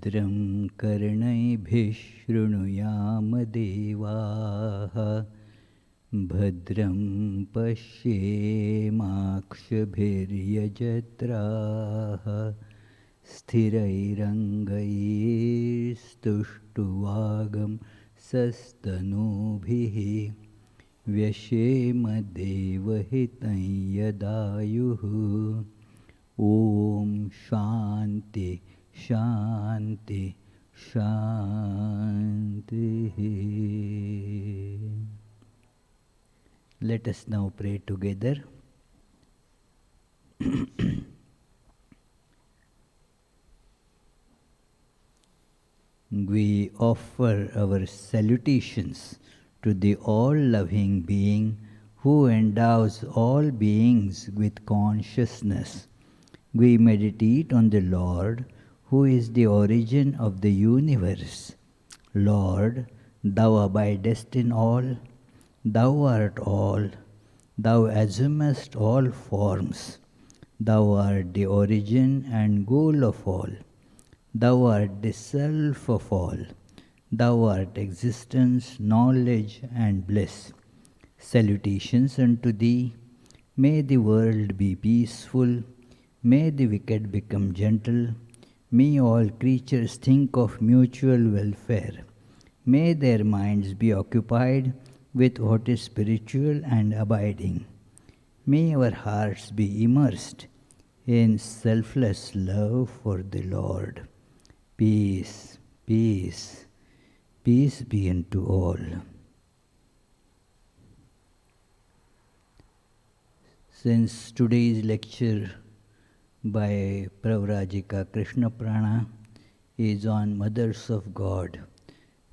Bhadram karnaibhiः shrunuyam devaः Bhadram pashyemakshabhiryajatraः Sthirairangaistuštuvagam sastanubhiः Vyashema devahitam yadayuh. Om Shanti Shanti Shanti. Let us now pray together. We offer our salutations to the all-loving being who endows all beings with consciousness. We meditate on the Lord who is the origin of the universe. Lord, thou abidest in all, thou art all, thou assumest all forms, thou art the origin and goal of all, thou art the self of all, thou art existence, knowledge and bliss. Salutations unto thee. May the world be peaceful, may the wicked become gentle, may all creatures think of mutual welfare, may their minds be occupied with what is spiritual and abiding. May our hearts be immersed in selfless love for the Lord. Peace, peace, peace be unto all. Since today's lecture by Pravrajika Krishnaprana is on Mothers of God,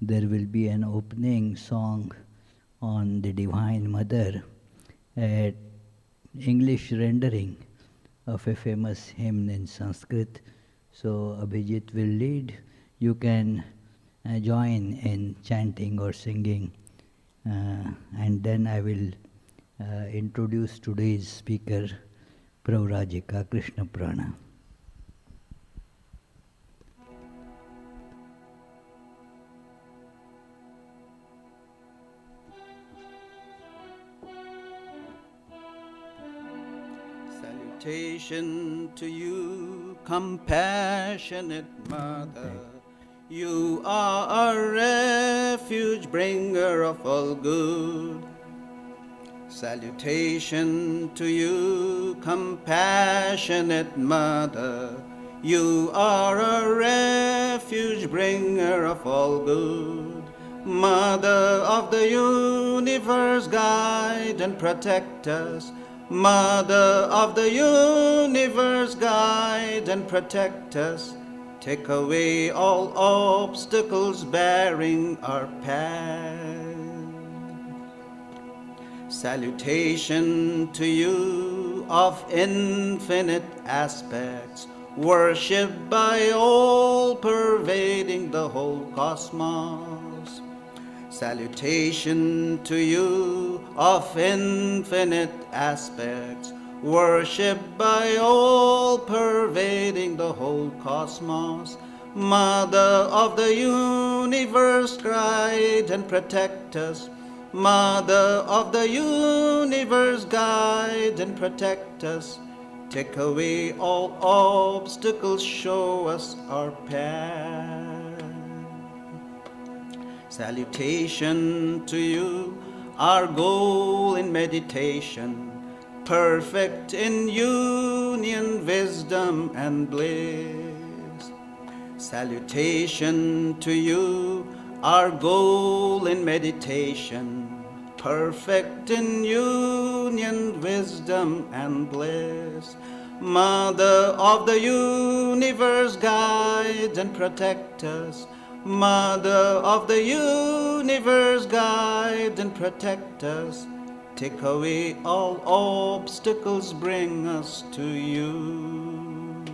there will be an opening song on the Divine Mother, an English rendering of a famous hymn in Sanskrit. So Abhijit will lead. You can join in chanting or singing, and then I will introduce today's speaker, Pravrajika Krishnaprana. Salutation to you, compassionate Mother. You are a refuge bringer of all good. Salutation to you, compassionate Mother. You are a refuge bringer of all good. Mother of the universe, guide and protect us. Mother of the universe, guide and protect us. Take away all obstacles barring our path. Salutation to you of infinite aspects, worshipped by all, pervading the whole cosmos. Salutation to you of infinite aspects, worshipped by all, pervading the whole cosmos. Mother of the universe, guide and protect us. Mother of the universe, guide and protect us. Take away all obstacles, show us our path. Salutation to you, our goal in meditation, perfect in union, wisdom and bliss. Salutation to you, our goal in meditation, perfect in union, wisdom and bliss. Mother of the universe, guide and protect us. Mother of the universe, guide and protect us. Take away all obstacles, bring us to you.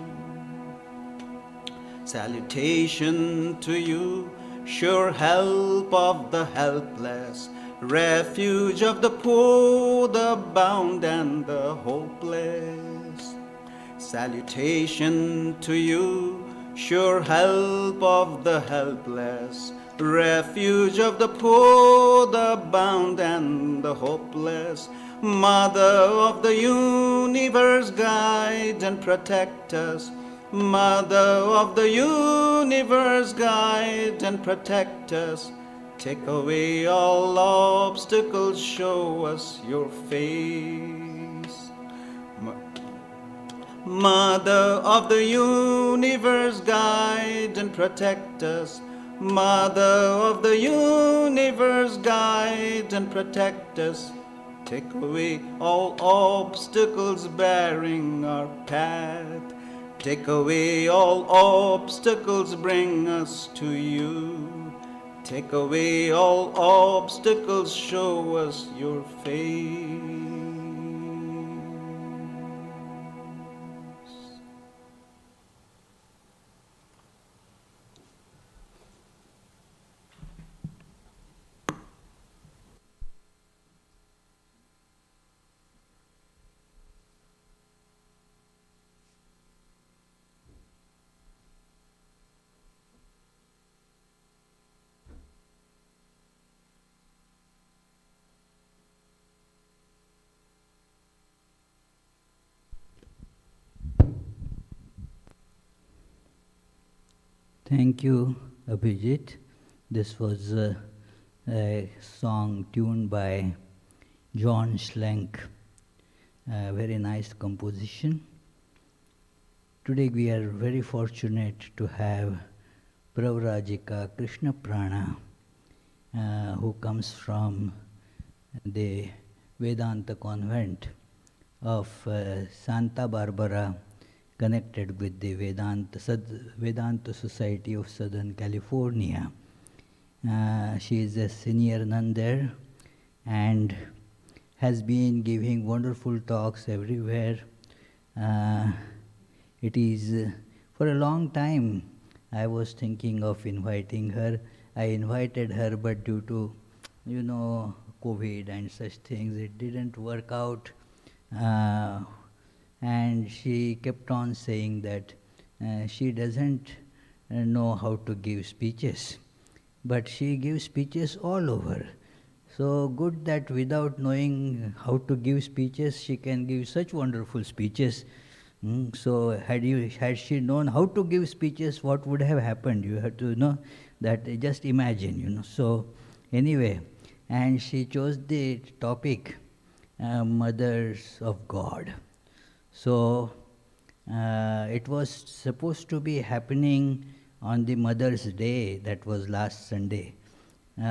Salutation to you, sure help of the helpless, refuge of the poor, the bound and the hopeless. Salutation to you, sure help of the helpless, refuge of the poor, the bound and the hopeless, Mother of the universe, guide and protect us. Mother of the universe, guide and protect us. Take away all obstacles, show us your face. Mother of the universe, guide and protect us. Mother of the universe, guide and protect us. Take away all obstacles barring our path. Take away all obstacles, bring us to you. Take away all obstacles, show us your face. Thank you, Abhijit. This was a song tuned by John Schlenk. A very nice composition. Today we are very fortunate to have Pravrajika Krishnaprana, who comes from the Vedanta convent of Santa Barbara, connected with the Vedanta Society of Southern California. She is a senior nun there and has been giving wonderful talks everywhere. It is, for a long time, I was thinking of inviting her. I invited her, but due to, COVID and such things, it didn't work out. And she kept on saying that she doesn't know how to give speeches, but she gives speeches all over. So good that without knowing how to give speeches, she can give such wonderful speeches. So had she known how to give speeches, what would have happened? You have to know that. Just imagine, So anyway, and she chose the topic, Mothers of God. So it was supposed to be happening on the Mother's Day, that was last Sunday,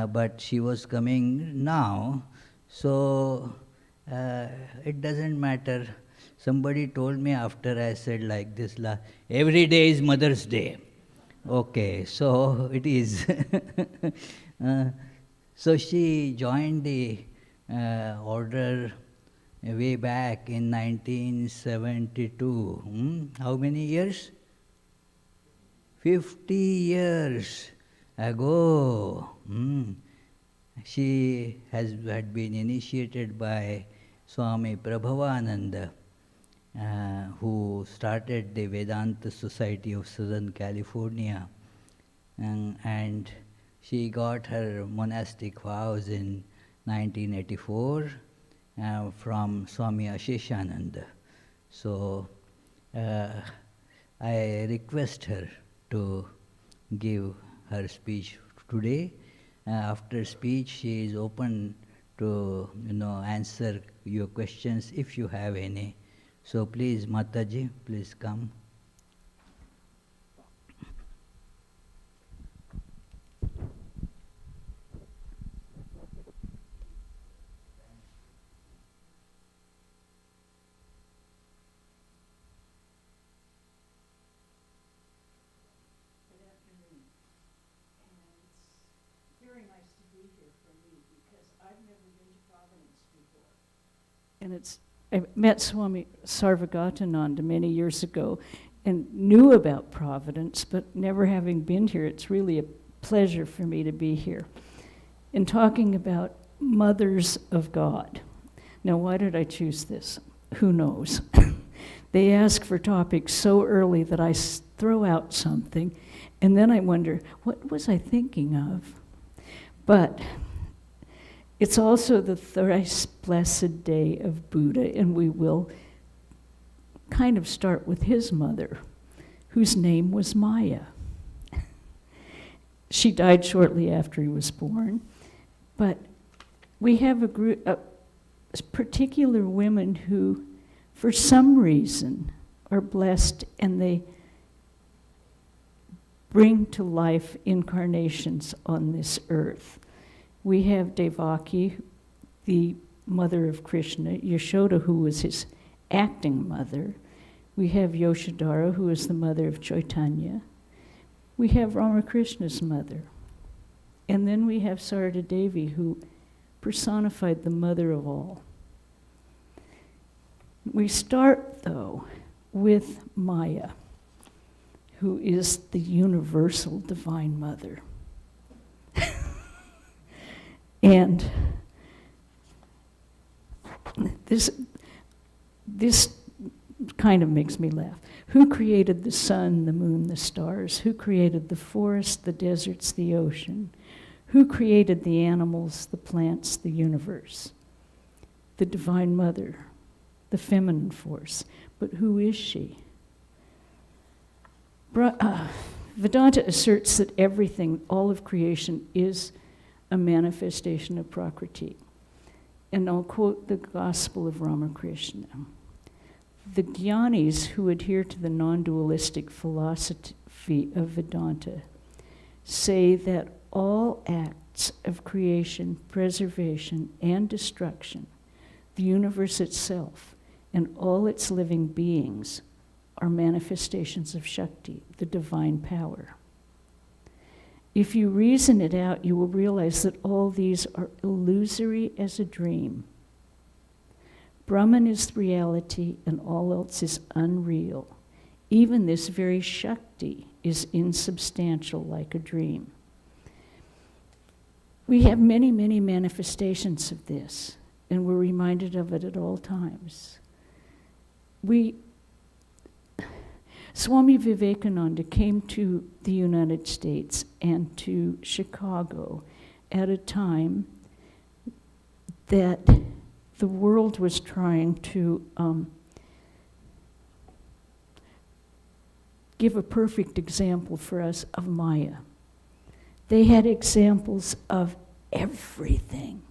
but she was coming now, so it doesn't matter. Somebody told me after I said like this, every day is Mother's Day. Okay, so it is. So she joined the order way back in 1972. How many years? 50 years ago. She had been initiated by Swami Vivekananda, who started the Vedanta Society of Southern California, and she got her monastic vows in 1984 from Swami Asheshananda. So I request her to give her speech today. After speech, she is open to answer your questions if you have any. So please, Mataji, please come. And I met Swami Sarvagatananda many years ago and knew about Providence, but never having been here, it's really a pleasure for me to be here. In talking about Mothers of God. Now, why did I choose this? Who knows? They ask for topics so early that I throw out something, and then I wonder, what was I thinking of? But it's also the thrice blessed day of Buddha, and we will kind of start with his mother, whose name was Maya. She died shortly after he was born, but we have a group of particular women who, for some reason, are blessed, and they bring to life incarnations on this earth. We have Devaki, the mother of Krishna, Yashoda, who was his acting mother. We have Yoshodhara, who is the mother of Chaitanya. We have Ramakrishna's mother. And then we have Sarada Devi, who personified the mother of all. We start, though, with Maya, who is the universal divine mother. And this kind of makes me laugh. Who created the sun, the moon, the stars? Who created the forest, the deserts, the ocean? Who created the animals, the plants, the universe? The Divine Mother, the feminine force. But who is she? Vedanta asserts that everything, all of creation, is a manifestation of Prakriti. And I'll quote the Gospel of Ramakrishna. The Jnanis who adhere to the non-dualistic philosophy of Vedanta say that all acts of creation, preservation, and destruction, the universe itself, and all its living beings are manifestations of Shakti, the divine power. If you reason it out, you will realize that all these are illusory as a dream. Brahman is reality and all else is unreal. Even this very Shakti is insubstantial like a dream. We have many, many manifestations of this, and we're reminded of it at all times. Swami Vivekananda came to the United States and to Chicago at a time that the world was trying to give a perfect example for us of Maya. They had examples of everything.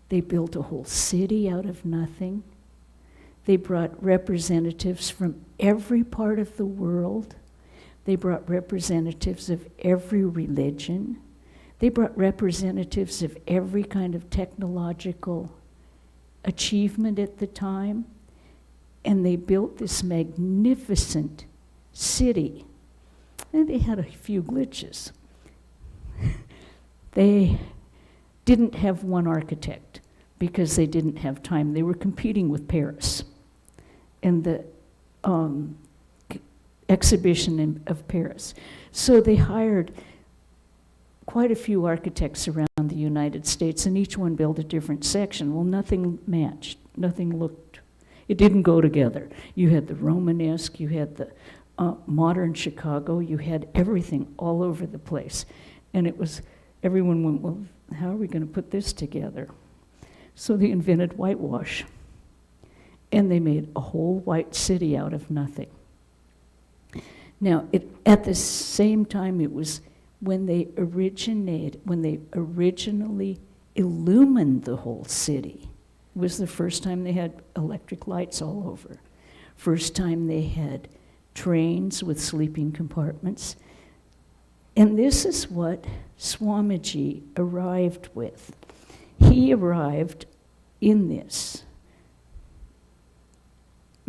They built a whole city out of nothing. They brought representatives from every part of the world. They brought representatives of every religion. They brought representatives of every kind of technological achievement at the time. And they built this magnificent city. And they had a few glitches. They didn't have one architect because they didn't have time. They were competing with Paris. And the exhibition of Paris. So they hired quite a few architects around the United States, and each one built a different section. Well, nothing matched. Nothing looked, it didn't go together. You had the Romanesque, you had the modern Chicago, you had everything all over the place. And it was, everyone went, well, how are we going to put this together? So they invented whitewash. And they made a whole white city out of nothing. Now, at the same time, it was when they originally illumined the whole city. It was the first time they had electric lights all over. First time they had trains with sleeping compartments. And this is what Swamiji arrived with. He arrived in this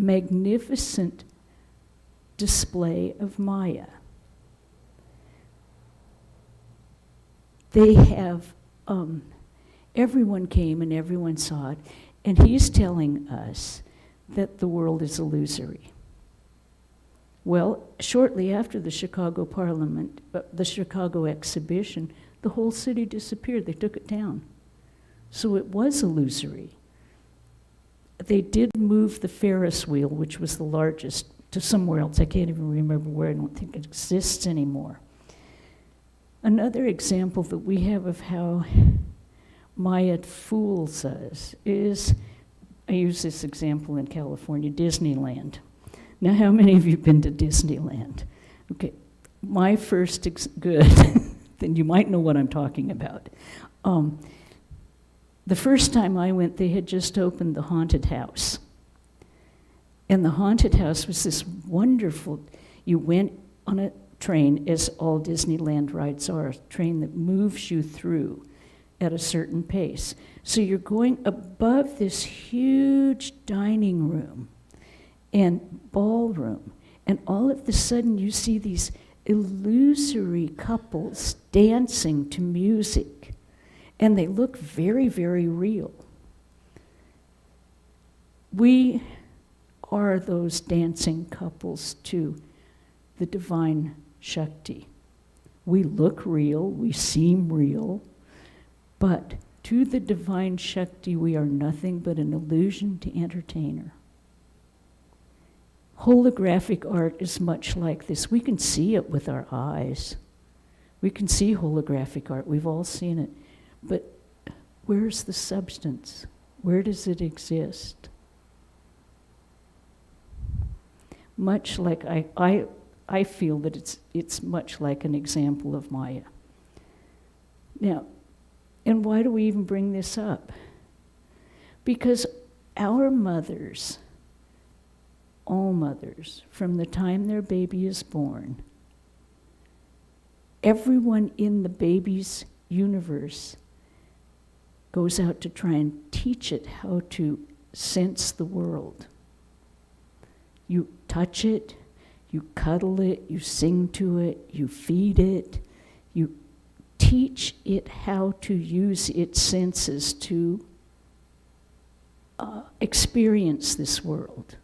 magnificent display of Maya. They have, everyone came and everyone saw it, and he's telling us that the world is illusory. Well, shortly after the Chicago Parliament, the Chicago exhibition, the whole city disappeared. They took it down. So it was illusory. they did move the Ferris wheel, which was the largest, to somewhere else. I can't even remember where. I don't think it exists anymore. Another example that we have of how Maya fools us is, I use this example in California, Disneyland. Now, how many of you have been to Disneyland? Okay, my first, good, then you might know what I'm talking about. The first time I went, they had just opened the haunted house. And the haunted house was this wonderful, you went on a train, as all Disneyland rides are, a train that moves you through at a certain pace. So you're going above this huge dining room and ballroom, and all of a sudden you see these illusory couples dancing to music, and they look very, very real. We are those dancing couples to the divine Shakti. We look real, we seem real, but to the divine Shakti we are nothing but an illusion to entertain her. Holographic art is much like this. We can see it with our eyes. We can see holographic art. We've all seen it. But where's the substance? Where does it exist? Much like I feel that it's much like an example of Maya. Now, and why do we even bring this up? Because our mothers, all mothers, from the time their baby is born, everyone in the baby's universe goes out to try and teach it how to sense the world. You touch it, you cuddle it, you sing to it, you feed it, you teach it how to use its senses to experience this world.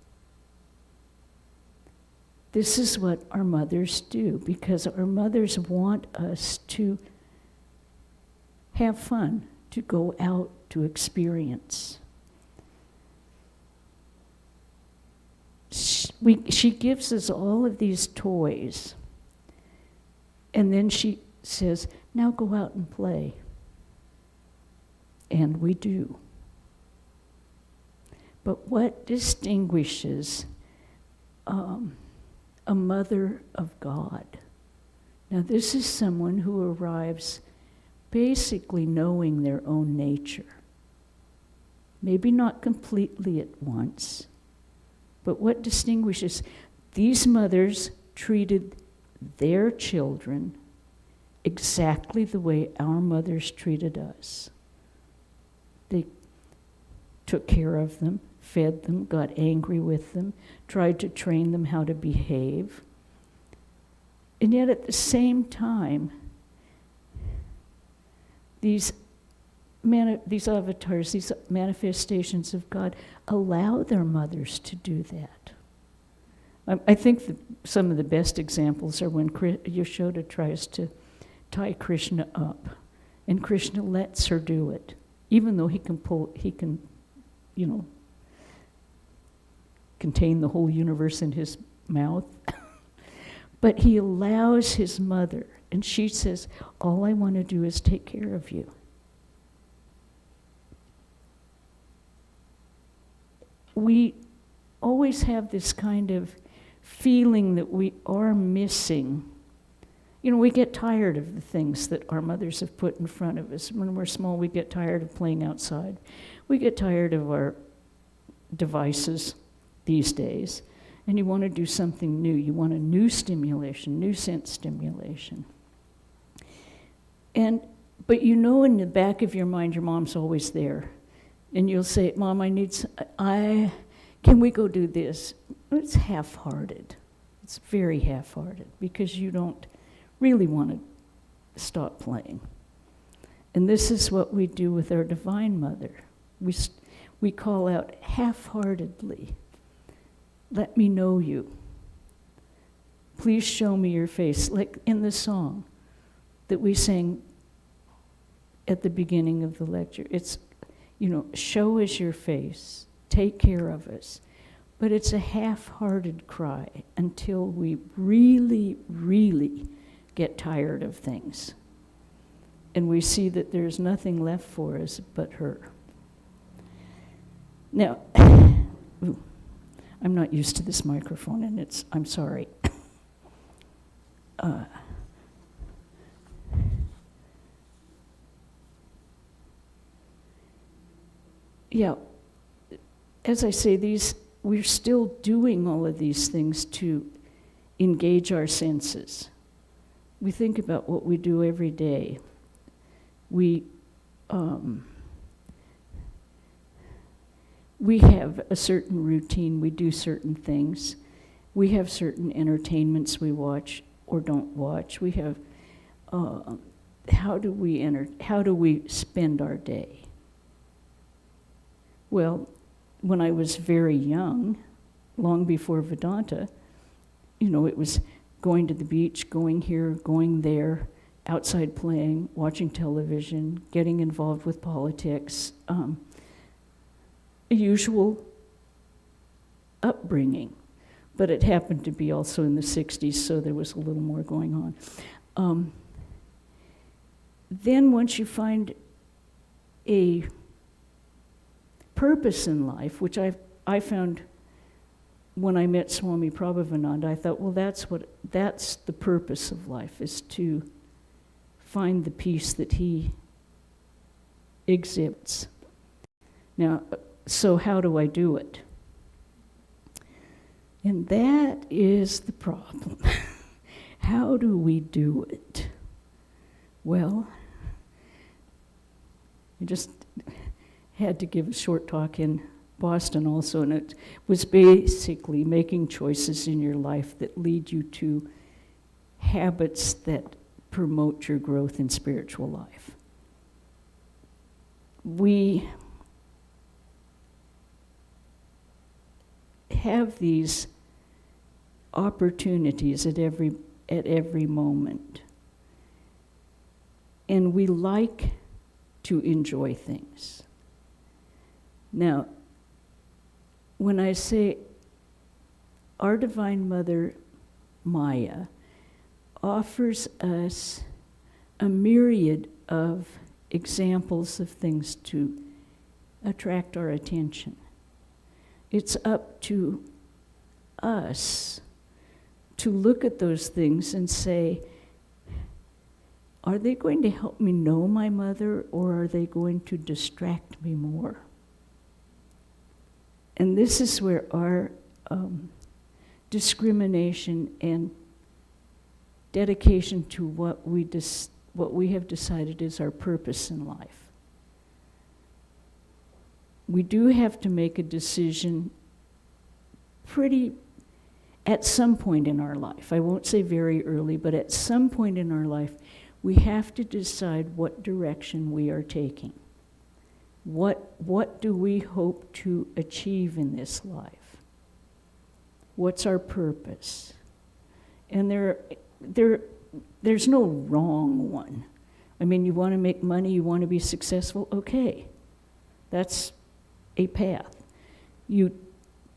This is what our mothers do, because our mothers want us to have fun, to go out to experience. She gives us all of these toys, and then she says, now go out and play. And we do. But what distinguishes a mother of God? Now, this is someone who arrives basically knowing their own nature. Maybe not completely at once, but what distinguishes these mothers treated their children exactly the way our mothers treated us. They took care of them, fed them, got angry with them, tried to train them how to behave. And yet at the same time, these avatars, these manifestations of God, allow their mothers to do that. I think some of the best examples are when Yashoda tries to tie Krishna up, and Krishna lets her do it, even though he can, contain the whole universe in his mouth. But he allows his mother, and she says, all I want to do is take care of you. We always have this kind of feeling that we are missing. We get tired of the things that our mothers have put in front of us. When we're small, we get tired of playing outside. We get tired of our devices these days. And you want to do something new. You want a new stimulation, new sense stimulation. But in the back of your mind, your mom's always there. And you'll say, Mom, can we go do this? It's half-hearted. It's very half-hearted because you don't really want to stop playing. And this is what we do with our Divine Mother. We call out half-heartedly, let me know you. Please show me your face. Like in the song that we sang at the beginning of the lecture. It's, show us your face. take care of us. But it's a half-hearted cry until we really, really get tired of things. And we see that there's nothing left for us but her. Now, I'm not used to this microphone, and I'm sorry. Yeah, as I say, we're still doing all of these things to engage our senses. We think about what we do every day. We have a certain routine, we do certain things. We have certain entertainments we watch or don't watch. We have, how do we spend our day? Well, when I was very young, long before Vedanta, it was going to the beach, going here, going there, outside playing, watching television, getting involved with politics, a usual upbringing. But it happened to be also in the 60s, so there was a little more going on. Then once you find a purpose in life, which I found when I met Swami Prabhavananda, I thought, well, that's the purpose of life, is to find the peace that he exhibits. Now, so how do I do it? And that is the problem. How do we do it? Well, I just had to give a short talk in Boston also, and it was basically making choices in your life that lead you to habits that promote your growth in spiritual life. We have these opportunities at every moment, and we like to enjoy things. Now, when I say our Divine Mother, Maya, offers us a myriad of examples of things to attract our attention, it's up to us to look at those things and say, are they going to help me know my mother, or are they going to distract me more? And this is where our discrimination and dedication to what we have decided is our purpose in life. We do have to make a decision at some point in our life. I won't say very early, but at some point in our life, we have to decide what direction we are taking. What do we hope to achieve in this life? What's our purpose? And there's no wrong one. I mean, you want to make money, you want to be successful, okay. That's a path. You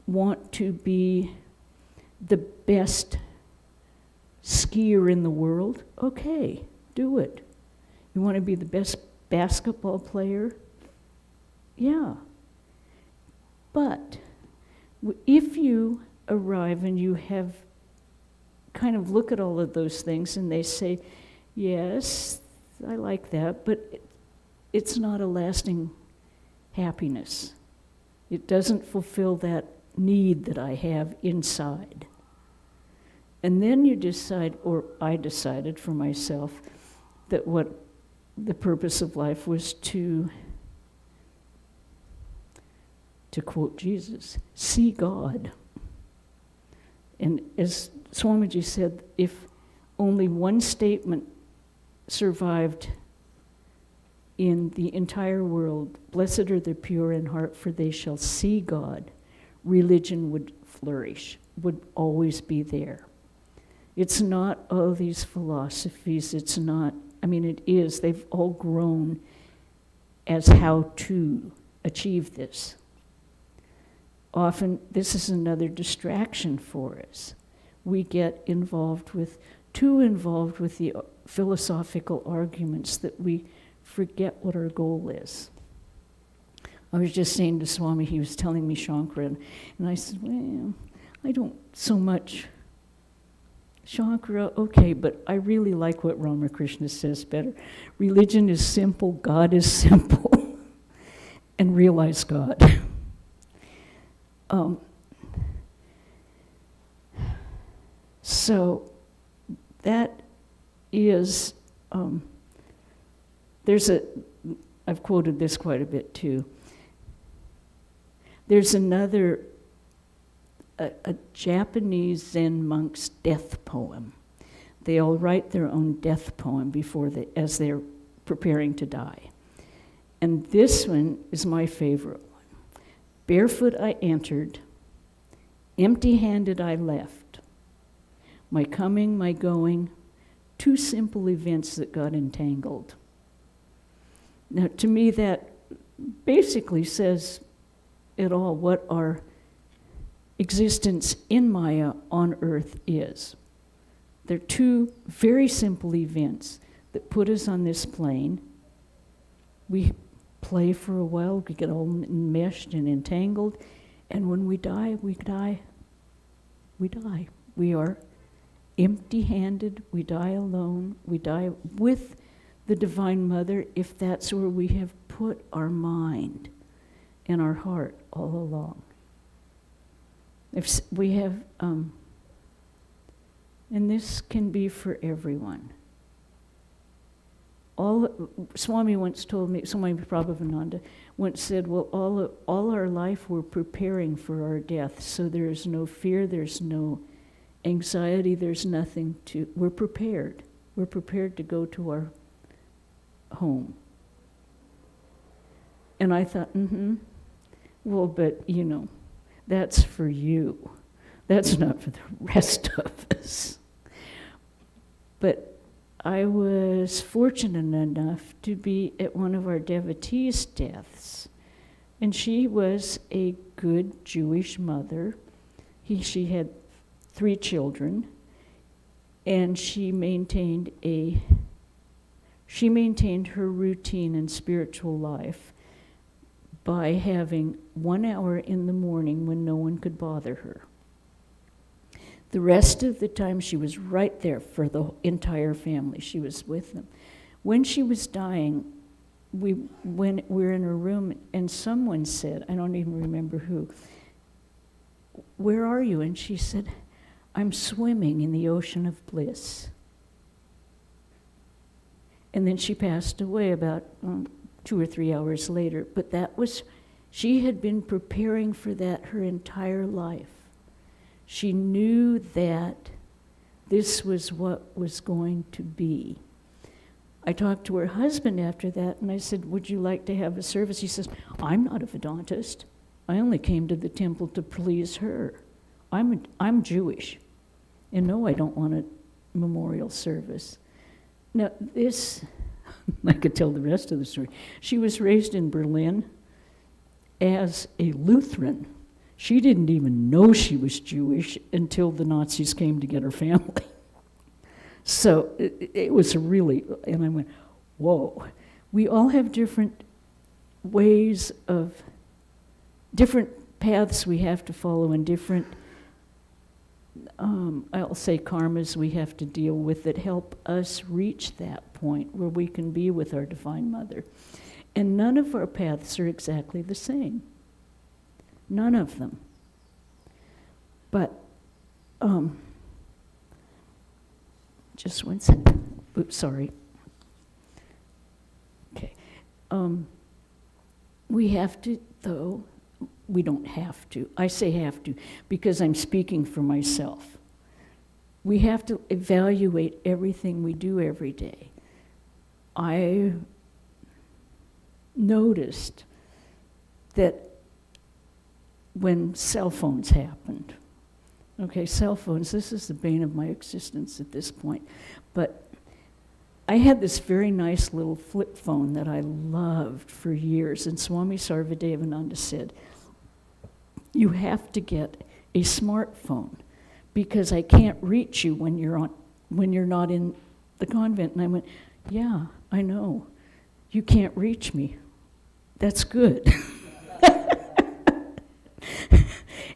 want to be the best skier in the world, okay, do it. You want to be the best basketball player? Yeah. But if you arrive and you have kind of look at all of those things and they say, yes, I like that, but it's not a lasting happiness. It doesn't fulfill that need that I have inside. And then you decide, or I decided for myself, that what the purpose of life was to quote Jesus, see God. And as Swamiji said, if only one statement survived in the entire world, blessed are the pure in heart, for they shall see God, religion would flourish, would always be there. It's not all these philosophies, it's not, I mean it is, they've all grown as how to achieve this. often this is another distraction for us. We get too involved with the philosophical arguments that we forget what our goal is. I was just saying to Swami, he was telling me Shankara, and I said, well, I don't so much Shankara, okay, but I really like what Ramakrishna says better. Religion is simple, God is simple, and realize God. So that is, I've quoted this quite a bit too. There's another, a Japanese Zen monk's death poem. They all write their own death poem as they're preparing to die. And this one is my favorite one. Barefoot I entered, empty-handed I left. My coming, my going, two simple events that got entangled. Now, to me, that basically says it all, what our existence in Maya on earth is. They're two very simple events that put us on this plane. We play for a while, we get all enmeshed and entangled, and when we die, we die. We die. We are empty-handed, we die alone, we die with the Divine Mother if that's where we have put our mind and our heart all along. If we have, and this can be for everyone. Swami once told me, Swami Pravrajika once said, well, all our life we're preparing for our death, so there's no fear, there's no anxiety, there's nothing to, we're prepared. We're prepared to go to our home. And I thought, well, but that's for you. That's not for the rest of us. But I was fortunate enough to be at one of our devotees' deaths. And she was a good Jewish mother. She had 3 children, and she maintained her routine and spiritual life by having 1 hour in the morning when no one could bother her. The rest of the time she was right there for the entire family. She was with them. When she was dying, we were in her room and someone said, I don't even remember who, "Where are you?" And she said, "I'm swimming in the ocean of bliss." And then she passed away about 2 or 3 hours later. But she had been preparing for that her entire life. She knew that this was what was going to be. I talked to her husband after that, and I said, "Would you like to have a service?" He says, "I'm not a Vedantist. I only came to the temple to please her. I'm Jewish. And no, I don't want a memorial service." Now, this, I could tell the rest of the story. She was raised in Berlin as a Lutheran. She didn't even know she was Jewish until the Nazis came to get her family. So it was and I went, whoa. We all have different ways different paths we have to follow and different, I'll say karmas we have to deal with that help us reach that point where we can be with our Divine Mother. And none of our paths are exactly the same. None of them. But, just one second. Oops, sorry. Okay. We have to, though, we don't have to. I say have to because I'm speaking for myself. We have to evaluate everything we do every day. I noticed that when cell phones happened, cell phones, this is the bane of my existence at this point, but I had this very nice little flip phone that I loved for years, and Swami Vivekananda said, you have to get a smartphone because I can't reach you when you're not in the convent. And I went, yeah, I know. You can't reach me. That's good.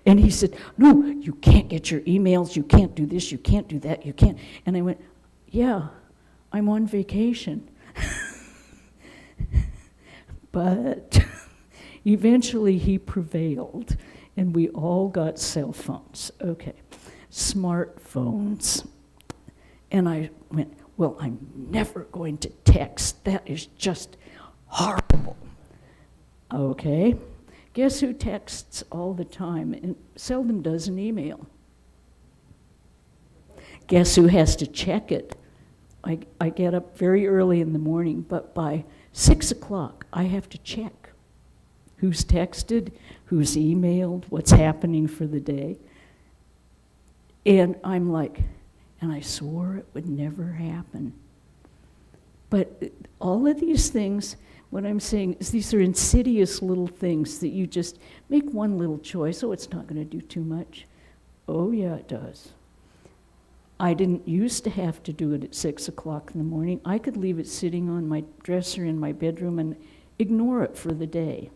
And he said, no, you can't get your emails, you can't do this, you can't do that, you can't. And I went, yeah, I'm on vacation. But eventually he prevailed, and we all got cell phones. Okay, smartphones. And I went, well, I'm never going to text. That is just horrible. Okay. Guess who texts all the time and seldom does an email? Guess who has to check it? I get up very early in the morning, but by 6 o'clock I have to check who's texted, who's emailed, what's happening for the day. And I'm like, and I swore it would never happen. But all of these things, what I'm saying is these are insidious little things that you just make one little choice. Oh, it's not going to do too much. Oh, yeah, it does. I didn't used to have to do it at 6 o'clock in the morning. I could leave it sitting on my dresser in my bedroom and ignore it for the day.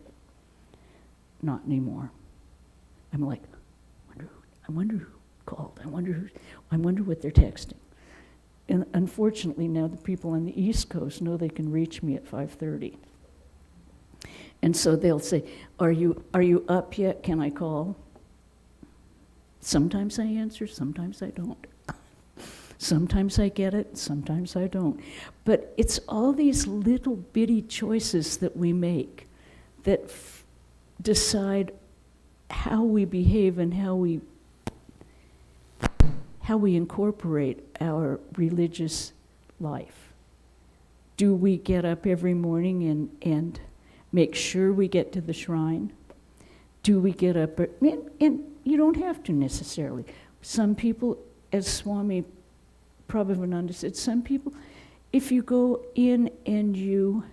Not anymore. I'm like, I wonder who called. I wonder what they're texting. And unfortunately, now the people on the East Coast know they can reach me at 5:30. And so they'll say, are you up yet? Can I call? Sometimes I answer, sometimes I don't. Sometimes I get it, sometimes I don't. But it's all these little bitty choices that we make that decide how we behave and how we incorporate our religious life. Do we get up every morning and make sure we get to the shrine? Do we get up, and you don't have to necessarily. Some people, as Swami Pravrajika said, some people, if you go in and you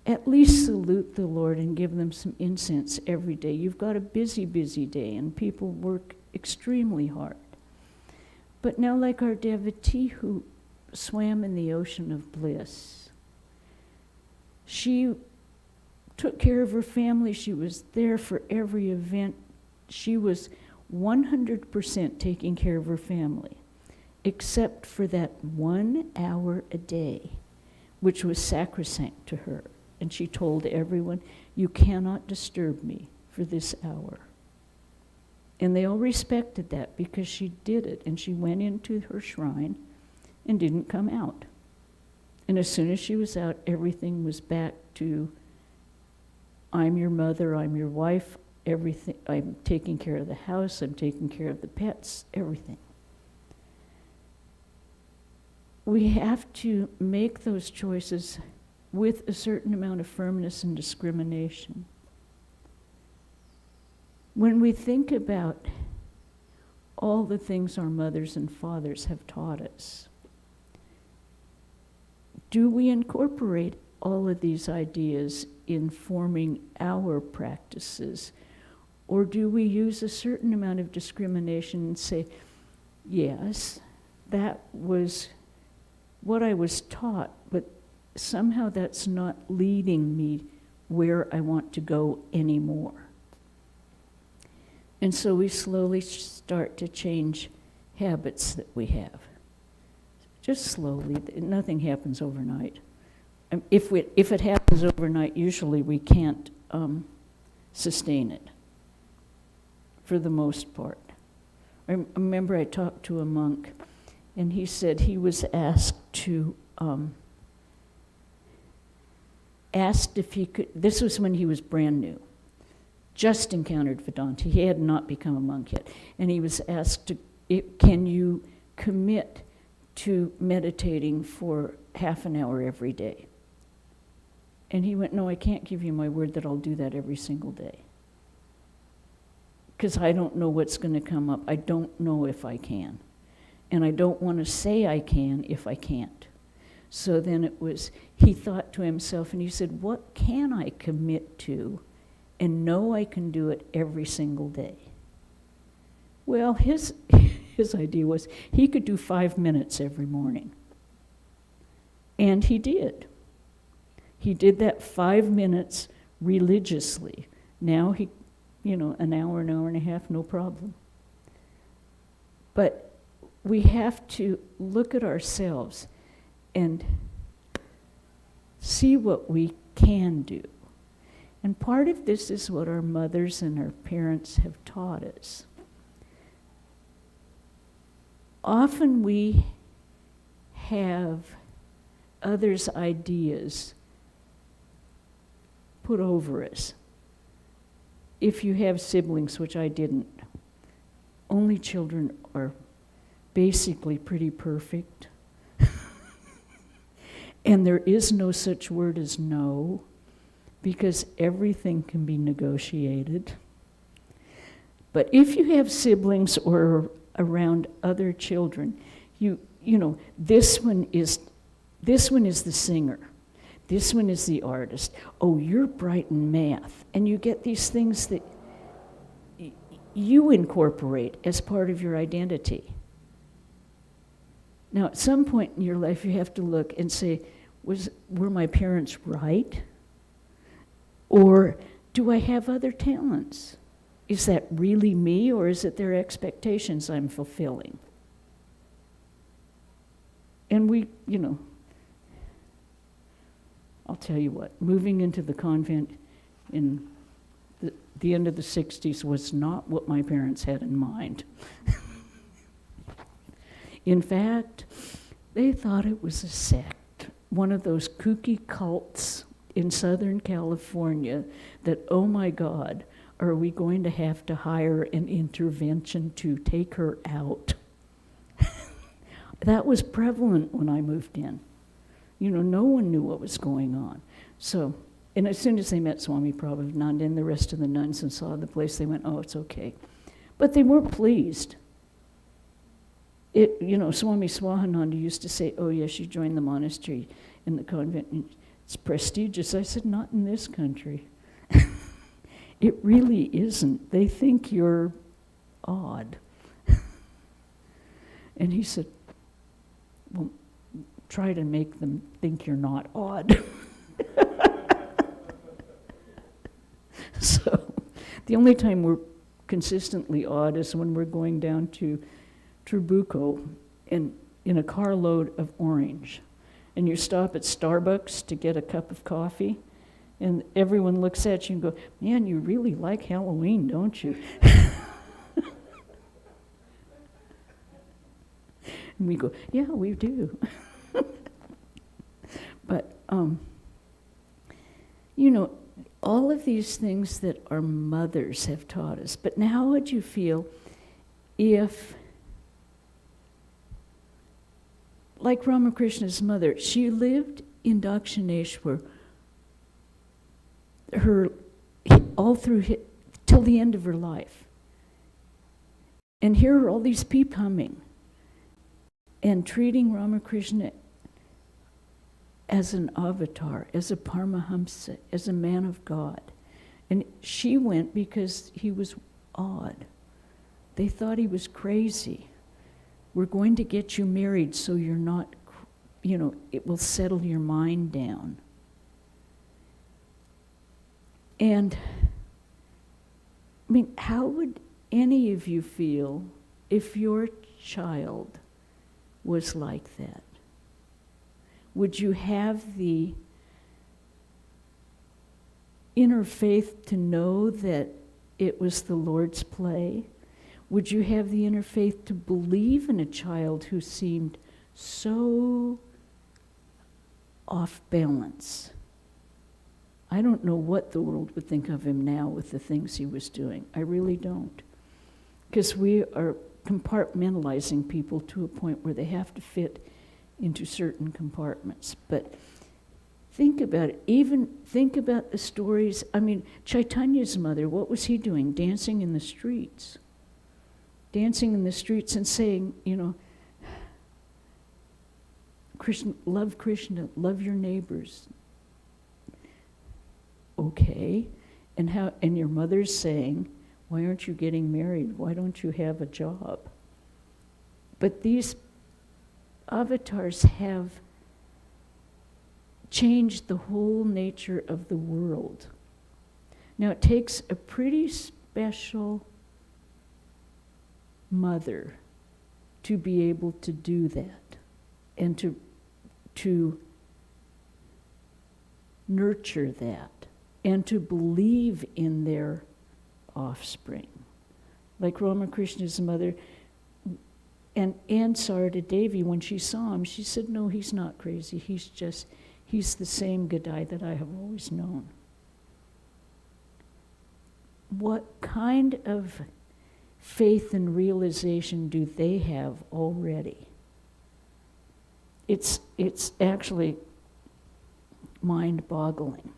at least salute the Lord and give them some incense every day, you've got a busy, busy day, and people work extremely hard. But now, like our devotee who swam in the ocean of bliss, she took care of her family. She was there for every event. She was 100% taking care of her family, except for that 1 hour a day, which was sacrosanct to her. And she told everyone, you cannot disturb me for this hour. And they all respected that because she did it, and she went into her shrine and didn't come out. And as soon as she was out, everything was back to, I'm your mother, I'm your wife, everything. I'm taking care of the house, I'm taking care of the pets, everything. We have to make those choices with a certain amount of firmness and discrimination. When we think about all the things our mothers and fathers have taught us, do we incorporate all of these ideas in forming our practices? Or do we use a certain amount of discrimination and say, yes, that was what I was taught, but somehow that's not leading me where I want to go anymore? And so we slowly start to change habits that we have. Just slowly. Nothing happens overnight. If it happens overnight, usually we can't sustain it, for the most part. I remember I talked to a monk, and he said he was asked if he could, this was when he was brand new, just encountered Vedanta. He had not become a monk yet. And he was asked, can you commit to meditating for half an hour every day? And he went, no, I can't give you my word that I'll do that every single day. Because I don't know what's going to come up. I don't know if I can. And I don't want to say I can if I can't. So then he thought to himself, and he said, what can I commit to and know I can do it every single day. Well, his idea was he could do 5 minutes every morning. And he did. He did that 5 minutes religiously. Now he, an hour and a half, no problem. But we have to look at ourselves and see what we can do. And part of this is what our mothers and our parents have taught us. Often we have others' ideas put over us. If you have siblings, which I didn't, only children are basically pretty perfect. And there is no such word as no, because everything can be negotiated. But if you have siblings or around other children, you know, this one is the singer. This one is the artist. Oh, you're bright in math. And you get these things that you incorporate as part of your identity. Now, at some point in your life, you have to look and say, were my parents right? Or do I have other talents? Is that really me, or is it their expectations I'm fulfilling? And I'll tell you what, moving into the convent in the end of the 60s was not what my parents had in mind. In fact, they thought it was a sect, one of those kooky cults in Southern California that, oh my God, are we going to have to hire an intervention to take her out? That was prevalent when I moved in. No one knew what was going on. So, and as soon as they met Swami Pravrajika and the rest of the nuns and saw the place, they went, oh, it's okay. But they weren't pleased. Swami Swahananda used to say, oh yes, you joined the monastery in the convent, and it's prestigious. I said, not in this country. It really isn't. They think you're odd. And he said, well, try to make them think you're not odd. So the only time we're consistently odd is when we're going down to Trabuco in a carload of orange. And you stop at Starbucks to get a cup of coffee, and everyone looks at you and go, man, you really like Halloween, don't you? And we go, yeah, we do. But, all of these things that our mothers have taught us. But now how would you feel if, like Ramakrishna's mother, she lived in Dakshineshwar all through till the end of her life. And here are all these people coming and treating Ramakrishna as an avatar, as a Paramahamsa, as a man of God. And she went because he was odd. They thought he was crazy. We're going to get you married so you're not, it will settle your mind down. And, how would any of you feel if your child was like that? Would you have the inner faith to know that it was the Lord's play? Would you have the inner faith to believe in a child who seemed so off balance? I don't know what the world would think of him now with the things he was doing. I really don't. Because we are compartmentalizing people to a point where they have to fit into certain compartments. But think about it. Even think about the stories. Chaitanya's mother, what was he doing? Dancing in the streets. Dancing in the streets and saying, Krishna, love your neighbors. Okay. And your mother's saying, why aren't you getting married? Why don't you have a job? But these avatars have changed the whole nature of the world. Now, it takes a pretty special mother to be able to do that and to nurture that and to believe in their offspring. Like Ramakrishna's mother and Sarada Devi, when she saw him, she said, no, he's not crazy. He's the same Gadai that I have always known. What kind of faith and realization do they have already? It's actually mind-boggling.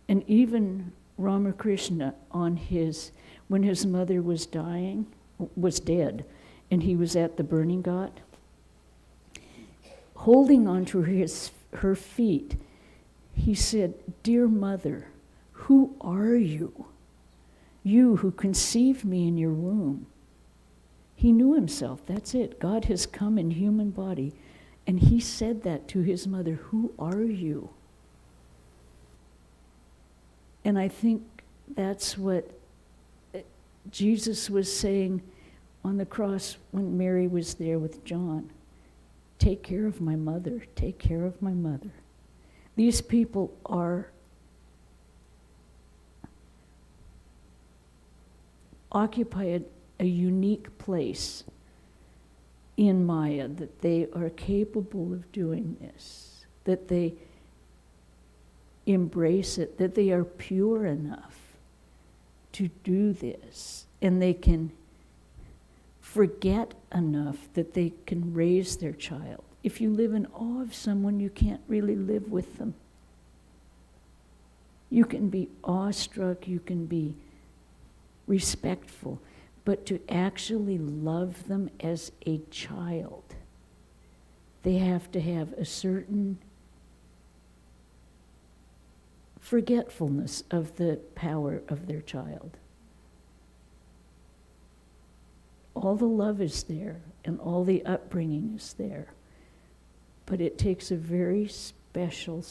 And even Ramakrishna, when his mother was dead, and he was at the burning ghat, holding onto her feet, he said, "Dear mother, who are you? You who conceived me in your womb." He knew himself, that's it. God has come in human body. And he said that to his mother, who are you? And I think that's what Jesus was saying on the cross when Mary was there with John. Take care of my mother, take care of my mother. These people are occupy a unique place in Maya, that they are capable of doing this, that they embrace it, that they are pure enough to do this, and they can forget enough that they can raise their child. If you live in awe of someone, you can't really live with them. You can be awestruck, you can be respectful, but to actually love them as a child, they have to have a certain forgetfulness of the power of their child. All the love is there, and all the upbringing is there, but it takes a very special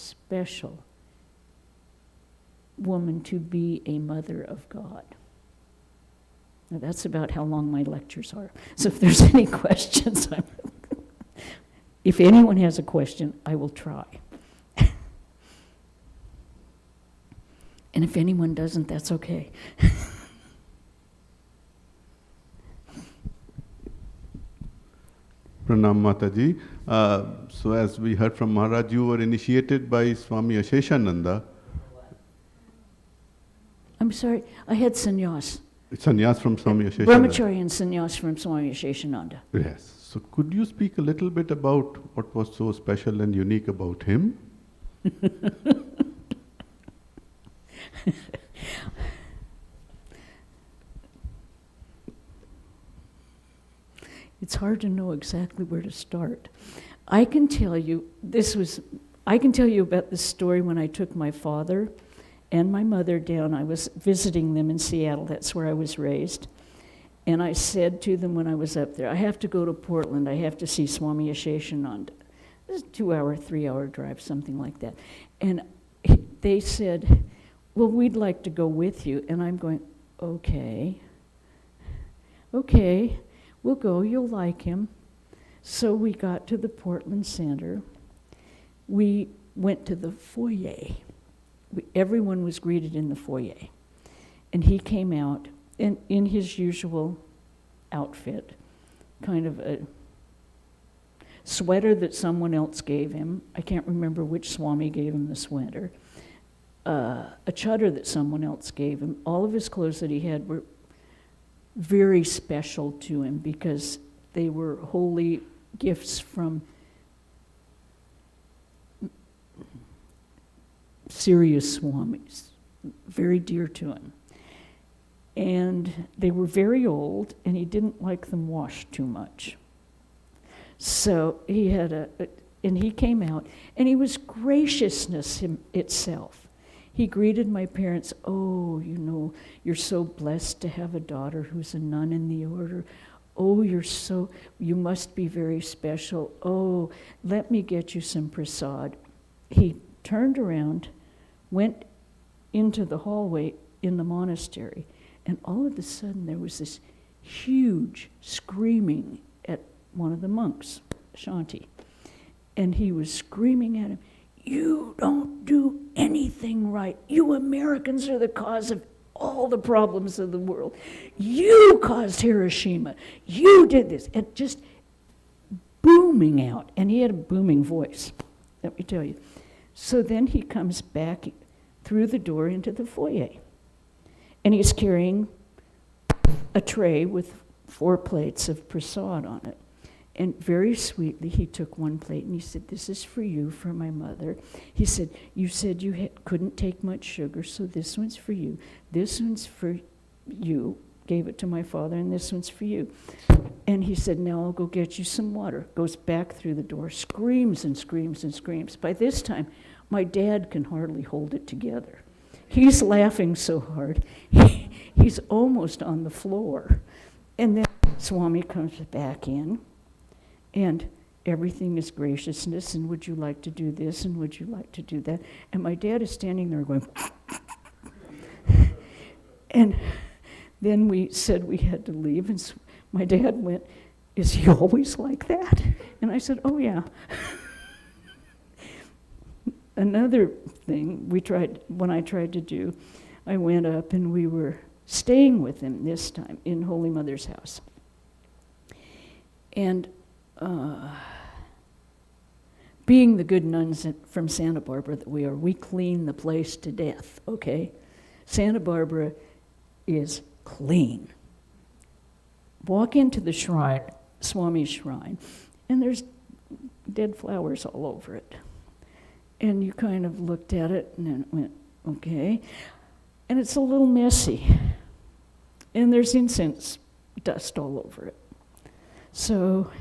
woman to be a mother of God. Now, that's about how long my lectures are. So if there's any questions, if anyone has a question, I will try. And if anyone doesn't, that's okay. Pranam Mataji. So as we heard from Maharaj, you were initiated by Swami Asheshananda. I'm sorry, I had sannyas. Sannyas from Swami Asheshananda. Brahmacharya and sannyas from Swami Asheshananda. Yes. So could you speak a little bit about what was so special and unique about him? It's hard to know exactly where to start. I can tell you about the story when I took my father and my mother down. I was visiting them in Seattle, that's where I was raised. And I said to them when I was up there, I have to go to Portland, I have to see Swami Asheshananda. It was a 2-hour, 3-hour drive, something like that. And they said, well, we'd like to go with you. And I'm going, okay, we'll go, you'll like him. So we got to the Portland Center. We went to the foyer. Everyone was greeted in the foyer. And he came out in his usual outfit, kind of a sweater that someone else gave him. I can't remember which Swami gave him the sweater. A chadar that someone else gave him. All of his clothes that he had were very special to him because they were holy gifts from serious swamis, very dear to him. And they were very old, and he didn't like them washed too much. So he had and he came out, and he was graciousness itself. He greeted my parents. Oh, you know, you're so blessed to have a daughter who's a nun in the order. Oh, you must be very special. Oh, let me get you some prasad. He turned around, went into the hallway in the monastery, and all of a sudden there was this huge screaming at one of the monks, Shanti. And he was screaming at him, "You don't do anything right. You Americans are the cause of all the problems of the world. You caused Hiroshima. You did this." And just booming out. And he had a booming voice, let me tell you. So then he comes back through the door into the foyer. And he's carrying a tray with 4 plates of prasad on it. And very sweetly, he took one plate and he said, "This is for you, for my mother." He said, "You said you couldn't take much sugar, so this one's for you. This one's for you." Gave it to my father, and this one's for you. And he said, "Now I'll go get you some water." Goes back through the door, screams and screams and screams. By this time, my dad can hardly hold it together. He's laughing so hard, he's almost on the floor. And then Swami comes back in, and everything is graciousness, and would you like to do this, and would you like to do that? And my dad is standing there going, and then we said we had to leave, and my dad went, "Is he always like that?" And I said, "Oh yeah." Another thing when I tried to do, I went up and we were staying with him this time in Holy Mother's house. And being the good nuns from Santa Barbara that we are, we clean the place to death, okay? Santa Barbara is clean. Walk into the shrine, Swami's shrine, and there's dead flowers all over it. And you kind of looked at it and then went, okay. And it's a little messy. And there's incense dust all over it. So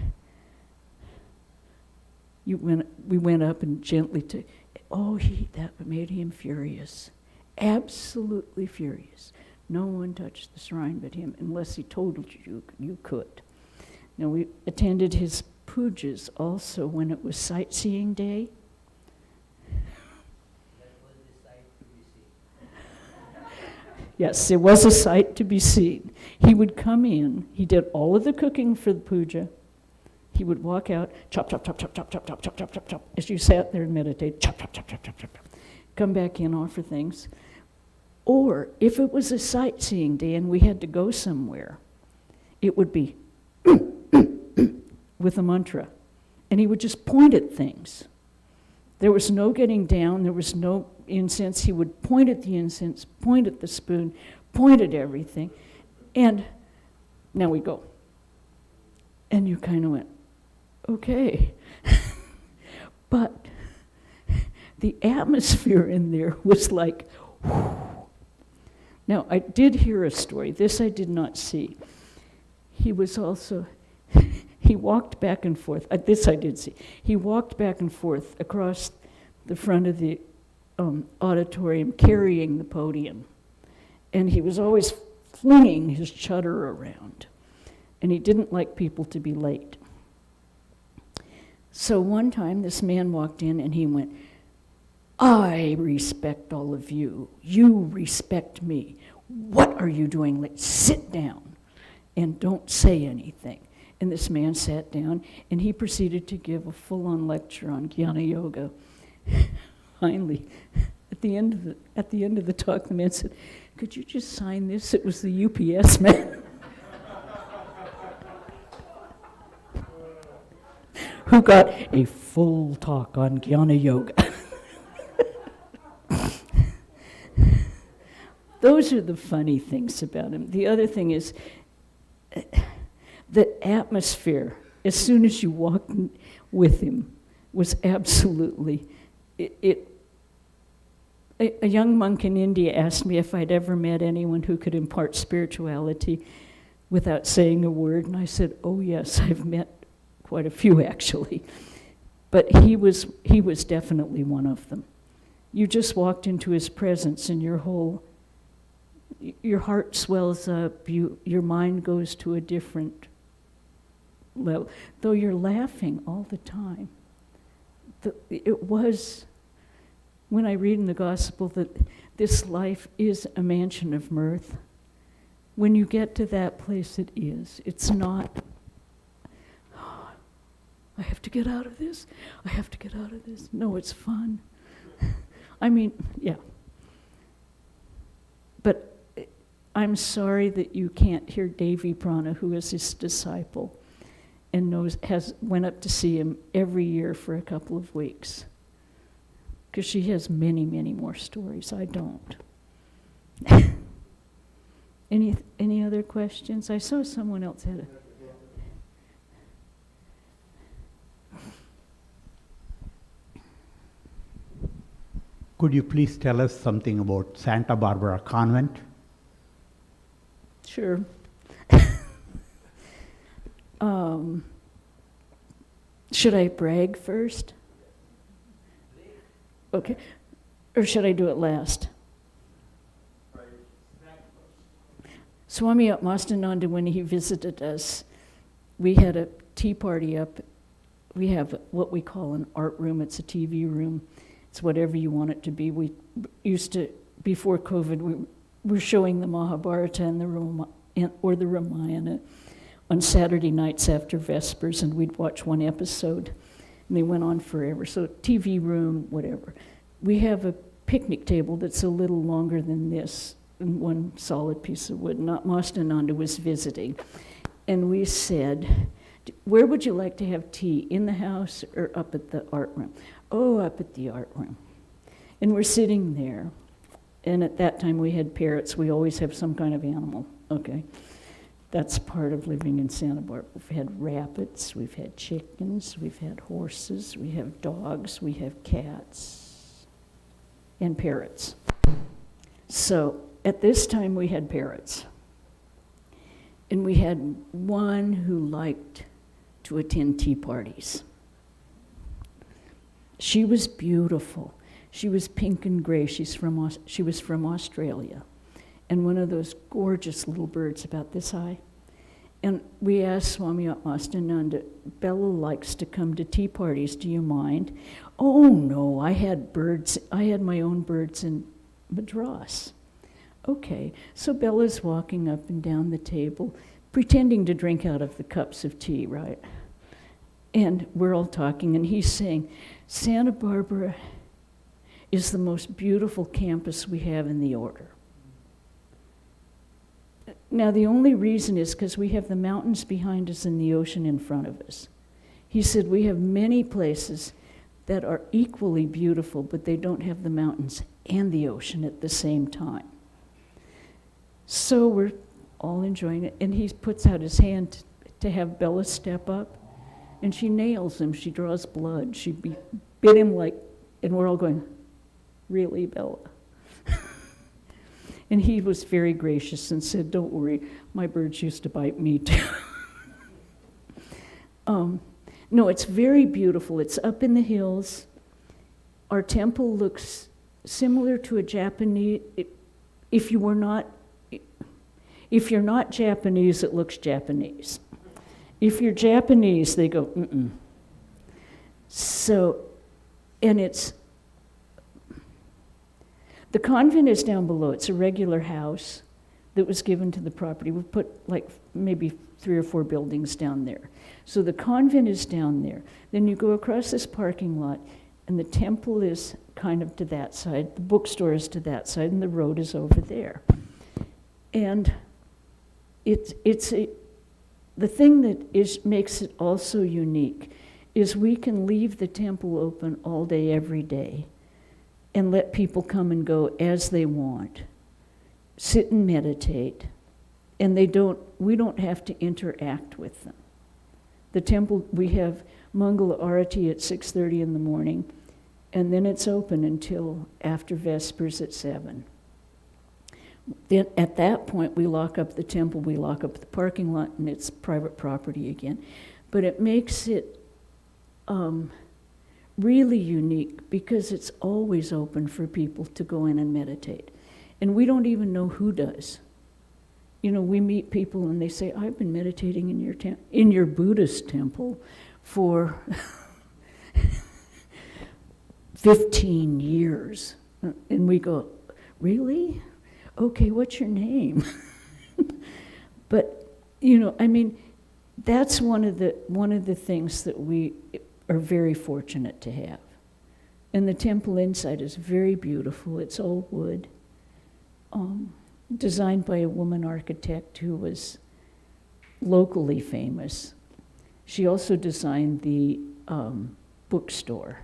we went up and gently took, that made him furious. Absolutely furious. No one touched the shrine but him unless he told you could. Now we attended his pujas also when it was sightseeing day. Yes, it was a sight to be seen. He would come in, he did all of the cooking for the puja. He would walk out, chop, chop, chop, chop, chop, chop, chop, chop, chop, chop, chop, as you sat there and meditated, chop, chop, chop, chop, chop, chop, chop. Come back in, offer things. Or if it was a sightseeing day and we had to go somewhere, it would be with a mantra. And he would just point at things. There was no getting down, there was no incense. He would point at the incense, point at the spoon, point at everything. And now we go. And you kind of went, okay. But the atmosphere in there was like, whew. Now, I did hear a story. This I did not see. He was also, he walked back and forth. This I did see. He walked back and forth across the front of the auditorium carrying the podium. And he was always flinging his chutter around. And he didn't like people to be late. So one time this man walked in and he went, "I respect all of you. You respect me. What are you doing late? Sit down and don't say anything." And this man sat down and he proceeded to give a full-on lecture on Jnana Yoga. Finally, at the end of the talk, the man said, "Could you just sign this?" It was the UPS man. Who got a full talk on Jnana Yoga. Those are the funny things about him. The other thing is the atmosphere, as soon as you walked with him, was absolutely... A young monk in India asked me if I'd ever met anyone who could impart spirituality without saying a word, and I said, "Oh yes, I've met quite a few actually." But he was definitely one of them. You just walked into his presence and your heart swells up, your mind goes to a different level, though you're laughing all the time. It was, when I read in the gospel that this life is a mansion of mirth, when you get to that place it is. It's not, oh, I have to get out of this, I have to get out of this. No, it's fun. I mean, yeah. But I'm sorry that you can't hear Deviprana, who is his disciple, and went up to see him every year for a couple of weeks. Because she has many, many more stories. I don't. Any other questions? I saw someone else had a... Could you please tell us something about Santa Barbara Convent? Sure. Should I brag first? Okay. Or should I do it last? Swami Vivekananda, when he visited us, we had a tea party up. We have what we call an art room. It's a TV room. It's whatever you want it to be. We used to, before COVID, we were showing the Mahabharata and the Ramayana on Saturday nights after Vespers, and we'd watch one episode, and they went on forever. So TV room, whatever. We have a picnic table that's a little longer than this, and one solid piece of wood. Mastananda was visiting, and we said, where would you like to have tea, in the house or up at the art room? Oh, up at the art room. And we're sitting there, and at that time we had parrots. We always have some kind of animal, okay? That's part of living in Santa Barbara. We've had rabbits, we've had chickens, we've had horses, we have dogs, we have cats, and parrots. So at this time we had parrots. And we had one who liked to attend tea parties. She was beautiful. She was pink and gray. She was from Australia. And one of those gorgeous little birds about this high. And we asked Swami Vivekananda, Bella likes to come to tea parties, do you mind? Oh no, I had my own birds in Madras. Okay, so Bella's walking up and down the table, pretending to drink out of the cups of tea, right? And we're all talking, and he's saying, Santa Barbara is the most beautiful campus we have in the order. Now, the only reason is because we have the mountains behind us and the ocean in front of us. He said, we have many places that are equally beautiful, but they don't have the mountains and the ocean at the same time. So we're all enjoying it, and he puts out his hand to have Bella step up, and she nails him. She draws blood. She bit him and we're all going, really, Bella? And he was very gracious and said, don't worry, my birds used to bite me too. No, it's very beautiful. It's up in the hills. Our temple looks similar to a Japanese, if you're not Japanese, it looks Japanese. If you're Japanese, they go, mm-mm. So, and the convent is down below. It's a regular house that was given to the property. We put maybe 3 or 4 buildings down there. So the convent is down there. Then you go across this parking lot, and the temple is kind of to that side, the bookstore is to that side, and the road is over there. And the thing that makes it also unique is we can leave the temple open all day, every day, and let people come and go as they want, sit and meditate, and we don't have to interact with them. The temple, we have Mangala Arati at 6:30 in the morning, and then it's open until after Vespers at 7. Then at that point, we lock up the temple, we lock up the parking lot, and it's private property again. But it makes it really unique because it's always open for people to go in and meditate. And we don't even know who does. You know, we meet people and they say, I've been meditating in your Buddhist temple for 15 years. And we go, really? Okay, what's your name? But, you know, I mean, that's one of the things that we are very fortunate to have. And the temple inside is very beautiful. It's all wood. Designed by a woman architect who was locally famous. She also designed the bookstore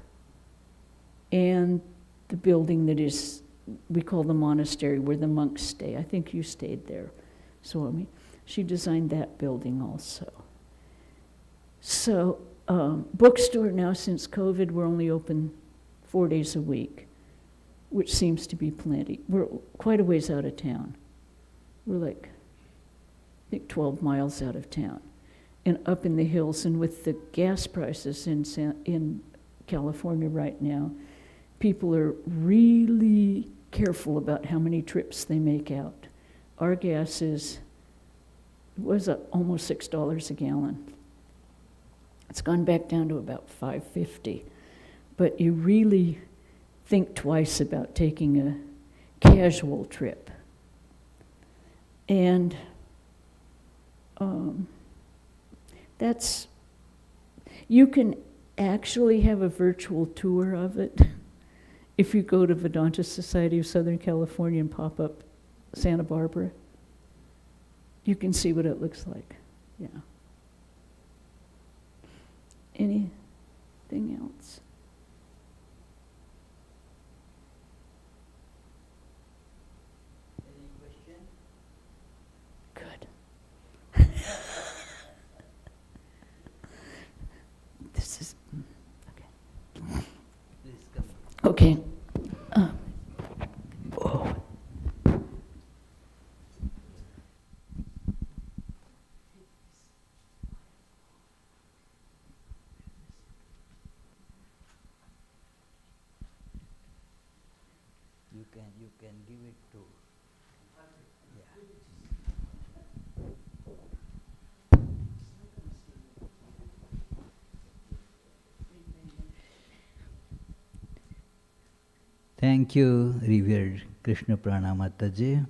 and the building that is, we call the monastery, where the monks stay. I think you stayed there, Swami. She designed that building also. So, bookstore now, since COVID, we're only open 4 days a week, which seems to be plenty. We're quite a ways out of town. We're like, I think 12 miles out of town and up in the hills. And with the gas prices in California right now, people are really careful about how many trips they make out. Our gas was almost $6 a gallon. It's gone back down to about $5.50. But you really think twice about taking a casual trip. And you can actually have a virtual tour of it if you go to Vedanta Society of Southern California and pop up Santa Barbara. You can see what it looks like. Yeah. Anything else? Good. This is okay. Please come. Okay. You can give it to. Yeah. Thank you, revered Krishnaprana Mataji.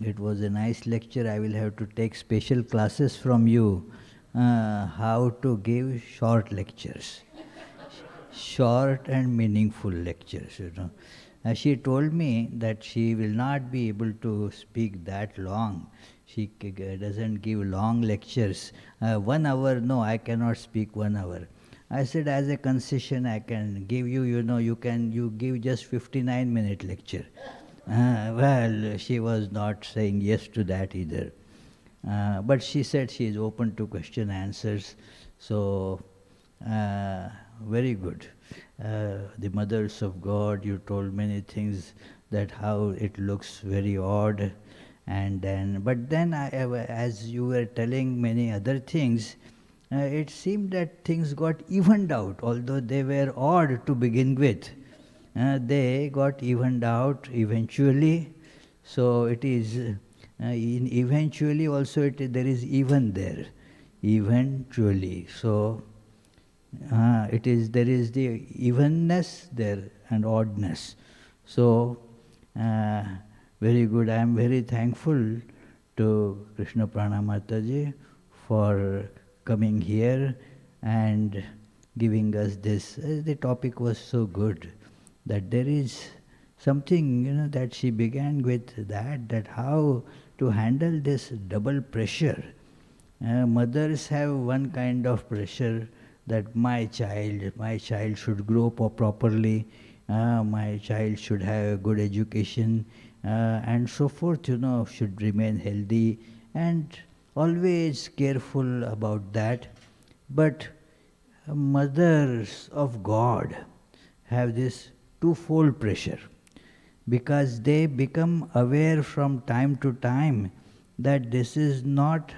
It was a nice lecture. I will have to take special classes from you how to give short lectures. Short and meaningful lectures, you know. She told me that she will not be able to speak that long. She doesn't give long lectures. 1 hour, no, I cannot speak 1 hour. I said, as a concession, I can give you, you give just 59-minute lecture. Well, she was not saying yes to that either. But she said she is open to question answers. So, very good. The mothers of God, you told many things, that how it looks very odd. But then as you were telling many other things, it seemed that things got evened out, although they were odd to begin with. They got evened out eventually. So it is, in eventually also there is even there, eventually. So there is the evenness there and oddness. So very good. I am very thankful to Krishnaprana Mataji for coming here and giving us this. The topic was so good that there is something, that she began with that how to handle this double pressure. Mothers have one kind of pressure that my child should grow properly, my child should have a good education, and so forth, should remain healthy, and always careful about that. But mothers of God have this twofold pressure, because they become aware from time to time that this is not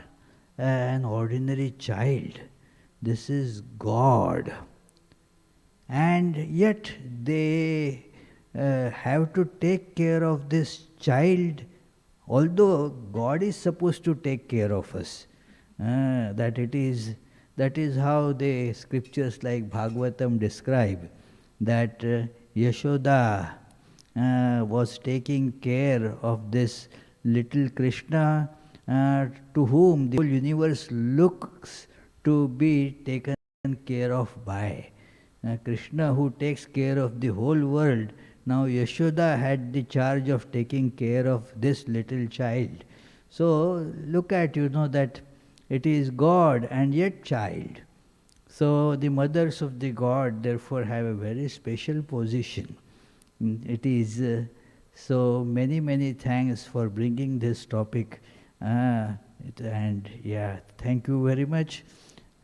an ordinary child, this is God. and yet they have to take care of this child, although God is supposed to take care of us. That is how the scriptures like Bhagavatam describe that Yashoda was taking care of this little Krishna, to whom the whole universe looks to be taken care of by. Krishna, who takes care of the whole world, now Yashoda had the charge of taking care of this little child. So look at, that it is God and yet child. So the mothers of the God therefore have a very special position. It is so many thanks for bringing this topic, and yeah, thank you very much.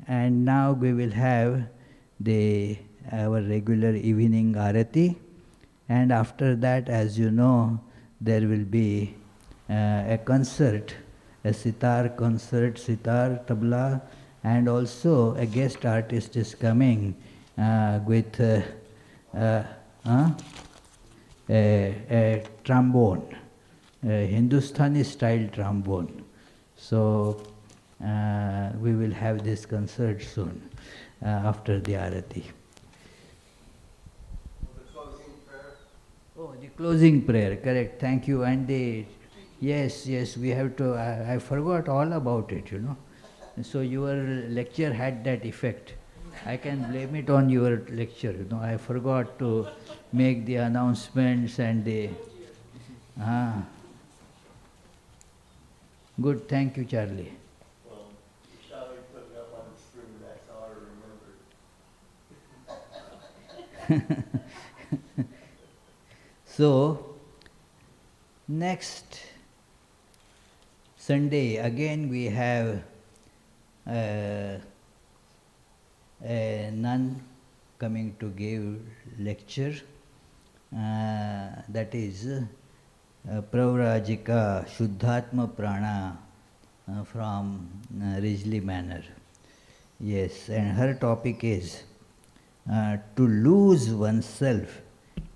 And now we will have our regular evening arati, and after that, as you know, there will be a concert, a sitar concert, sitar, tabla, and also a guest artist is coming with a trombone, a Hindustani style trombone. So we will have this concert soon after the arati. Oh, the closing prayer, correct. Thank you. And yes, we have to. I forgot all about it. So your lecture had that effect. I can blame it on your lecture. I forgot to make the announcements and the. Good. Thank you, Charlie. Well, Charlie put it up on the screen. That's how I remembered. So, next Sunday again we have a nun coming to give lecture. That is Pravrajika Shuddhatma Prana from Ridgely Manor. Yes, and her topic is to lose oneself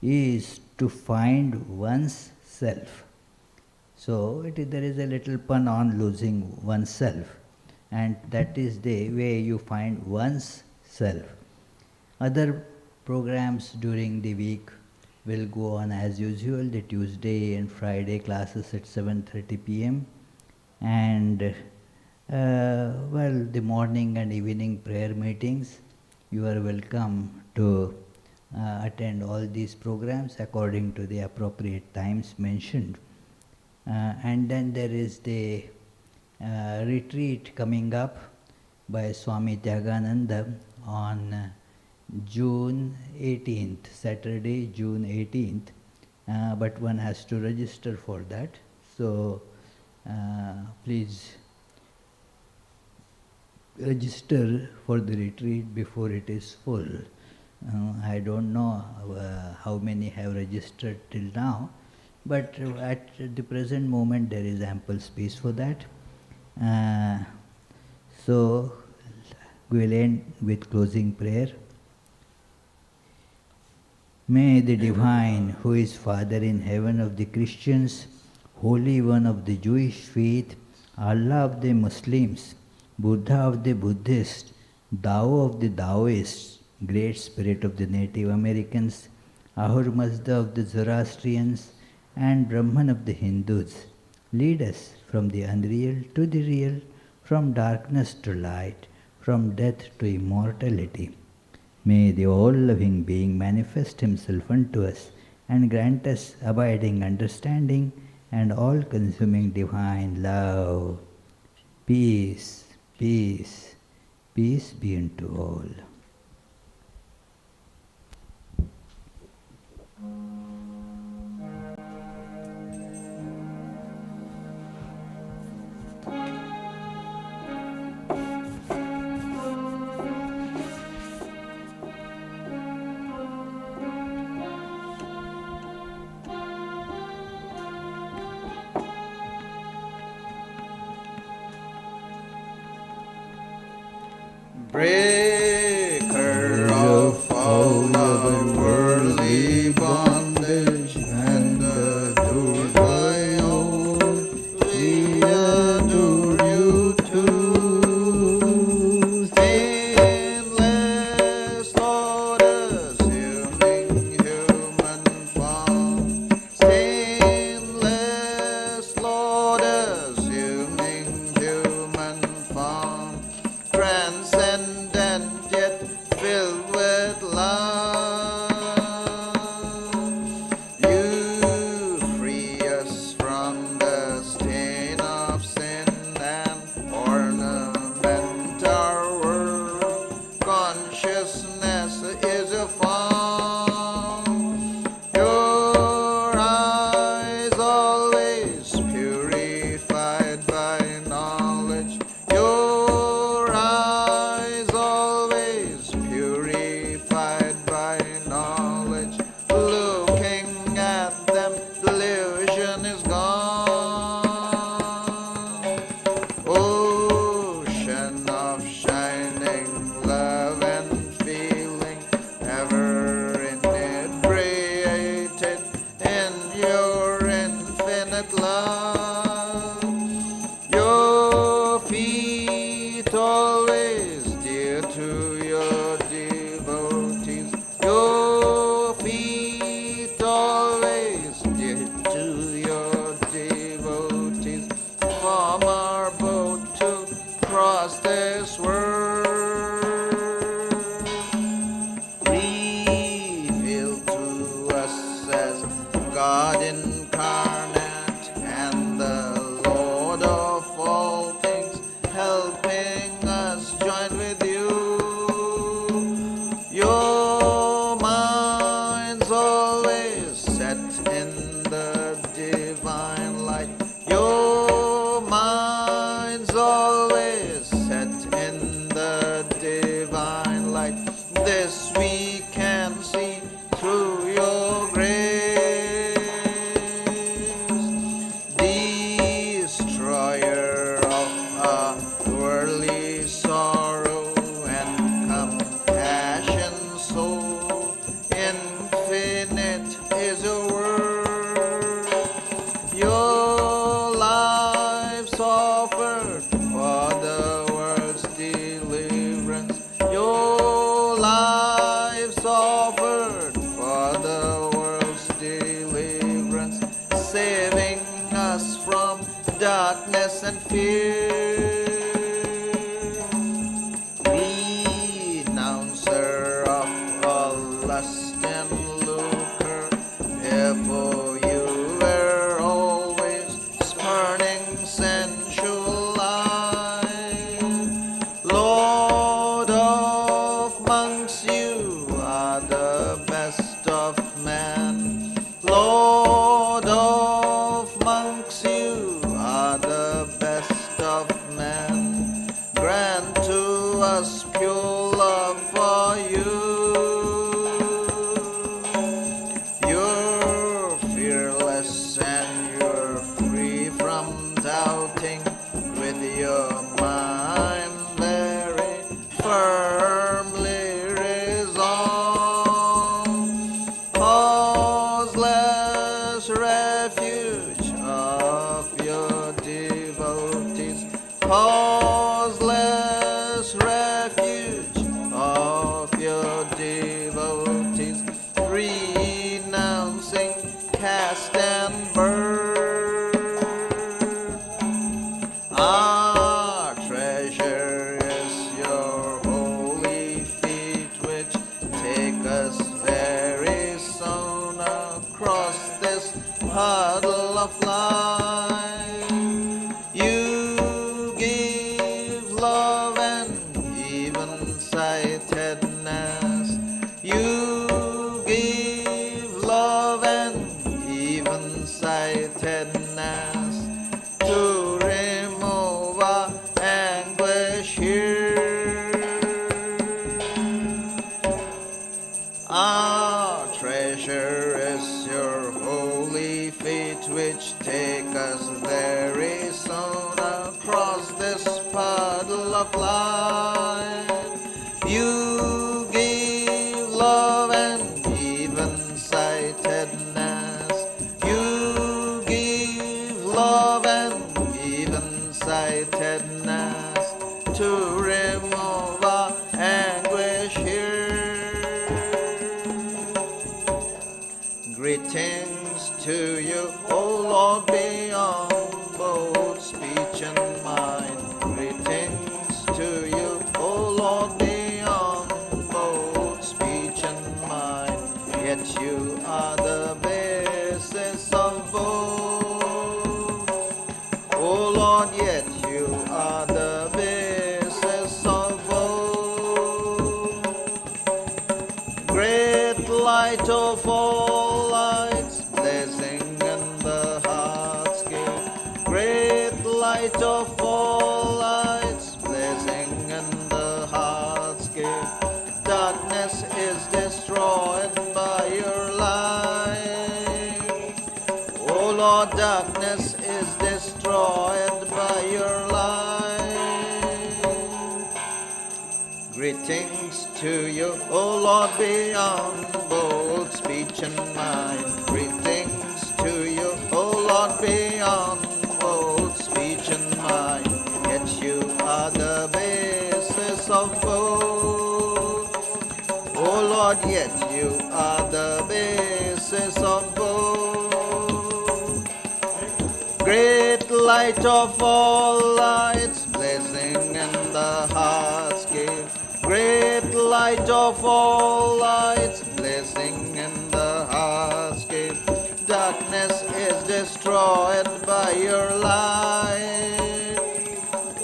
is to find one's self. So there is a little pun on losing oneself, and that is the way you find one's self. Other programs during the week will go on as usual, the Tuesday and Friday classes at 7:30 p.m. and the morning and evening prayer meetings. You are welcome to attend all these programs according to the appropriate times mentioned. And then there is the retreat coming up by Swami Vivekananda on June 18th, Saturday, June 18th, but one has to register for that. So please register for the retreat before it is full. I don't know how many have registered till now, but at the present moment there is ample space for that. So we will end with closing prayer. May the Divine, who is Father in heaven of the Christians, Holy One of the Jewish faith, Allah of the Muslims, Buddha of the Buddhists, Tao of the Taoists, Great Spirit of the Native Americans, Ahur Mazda of the Zoroastrians, and Brahman of the Hindus, lead us from the unreal to the real, from darkness to light, from death to immortality. May the all-loving being manifest himself unto us and grant us abiding understanding and all-consuming divine love. Peace, peace, peace be unto all. Breaker of all adore you too. Stainless Lord, assuming human form. Stainless Lord, assuming human form. Transcendent yet filled with love. You free us from the stain of sin and ornament our world. Consciousness is a form. Your eyes always purified by knowledge. Your eyes always purified by knowledge. Looking at them, delusion is gone. Ocean of shining love and feeling, ever inebriated in your infinite love. Your feet always dear to your devotees. Your feet always dear to your devotees. Form our boat to cross this world. Revealed to us as God incarnate and the Lord of all things, helping us join with you. Your mind's always set in the divine light. Your mind's always set in the divine light. This we can see through your grace. Destroyer of worldly sorrow and compassion so infinite is your word. Your life's offered for the world's deliverance. Your life's offered for the world's deliverance, saving us from darkness and fear. Renouncer of all lust and lucre, therefore you were always spurning sensual life. Lord of monks, you are the best of men. Lord of monks, you are the best of men. Grant to us pure love for you. You're fearless and you're free from doubting, with your mind very firmly resolved. Causeless refuge of your devotees. Causeless refuge of your devotees. Renouncing caste and birth. Our treasure is your holy feet, which take us very soon across this puddle of life. You give love and even-sightedness. You give love and even-sightedness to remove our anguish here. Our treasure is your holy feet, which take us very soon across this puddle of life. You give love and even-sightedness. You give love and even excitedness to remove our anguish here. Greetings to you, O Lord, beyond both speech and mind. Greetings to you, O Lord, beyond both speech and mind. Yet you are the basis of both. O Lord, yet you are the basis of both. Great light of all lights, blazing in the heart's gate. Great light of all lights, blazing in the heart's gate. Darkness is destroyed by your light. O Lord, darkness is destroyed by your light. Greetings to you, O Lord, beyond both speech and mind. Greetings to you, O Lord, beyond both speech and mind. Yet you are the basis of both. O Lord, yet you are the basis of both. Great light of all lights, blazing in the heart's gate. Great light of all lights, blazing in the heart's gate. Darkness is destroyed by your light.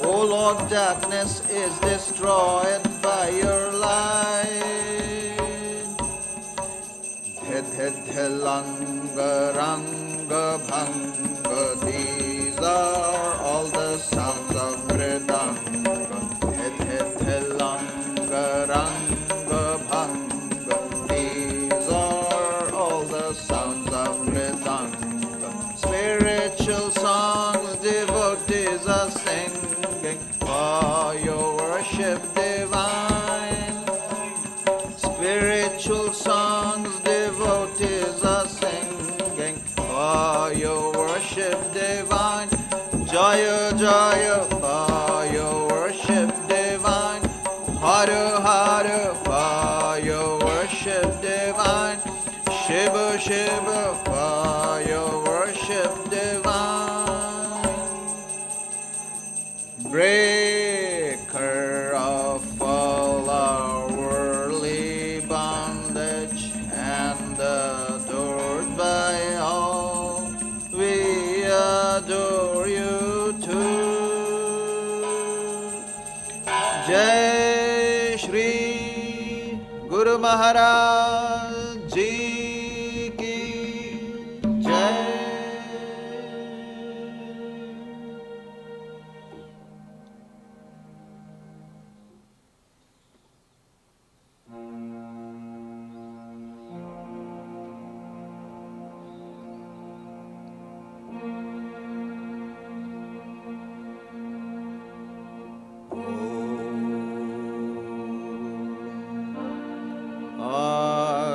O Lord, darkness is destroyed by your light. Langa Ranga Bhanga, these are all the sounds of Vedanta. Langa Ranga Bhanga, these are all the sounds of Vedanta. Spiritual songs devotees are singing for your worship divine. Spiritual songs devotees are singing for your worship divine. Jaya Jaya for your worship divine. Hare Hare for your worship divine. Shiva Shiva for your worship divine. Breaker of all our worldly bondage and adored by all, we adore you too. Jai Shri Guru Maharaj Ji Ki Jai.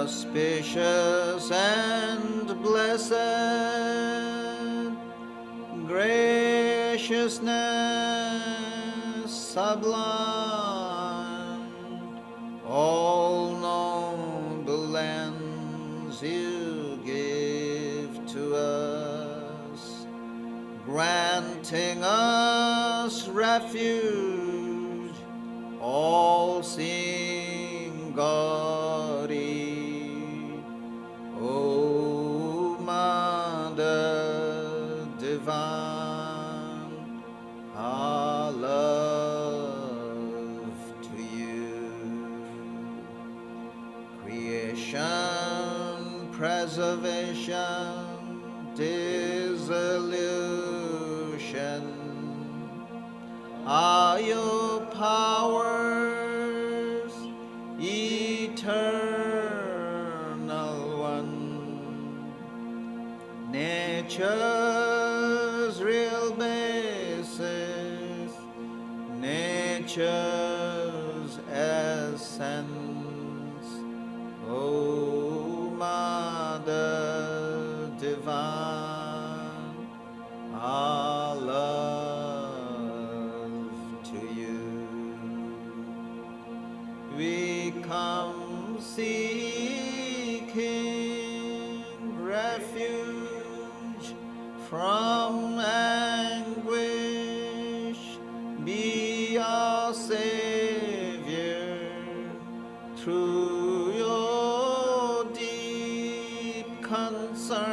Auspicious and blessed, graciousness sublime, all noble ends you give to us, granting us refuge, all-seeing Gauri. O Mother Divine, our love to you. Creation, preservation, dissolution are your powers, eternal one. Nature's real basis, nature's essence. O Mother Divine, our love your Savior through your deep concern.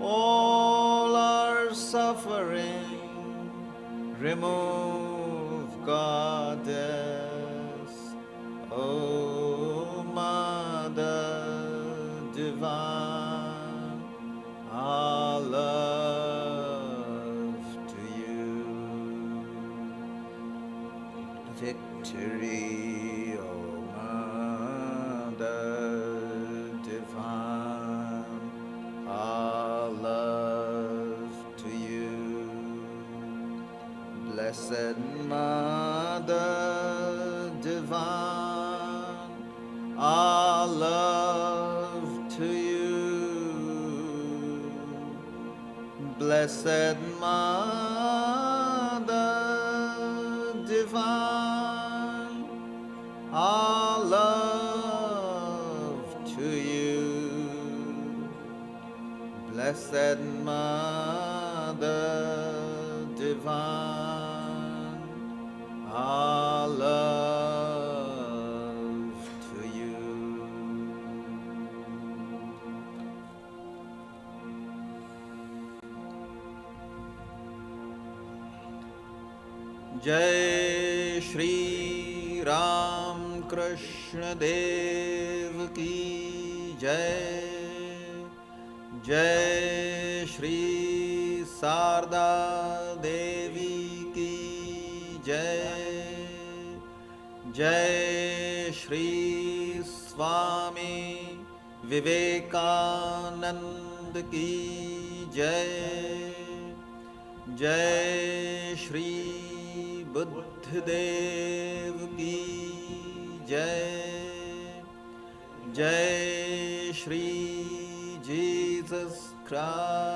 All our suffering remove, Goddess, O Mother Divine, our love to you. Victory, O Mother Divine, our love to you. Blessed Mother Divine, our love to you. Blessed Mother Divine, our love to you. Blessed Mother Divine, our love to you. Jai Shri Ram Krishna Dev Ki Jai. Jai Shri Sarda Devi Ki Jai. Jai Shri Swami Vivekananda Ki Jai. Jai Shri Buddha Dev Ki Jai. Jai Shri Jesus Christ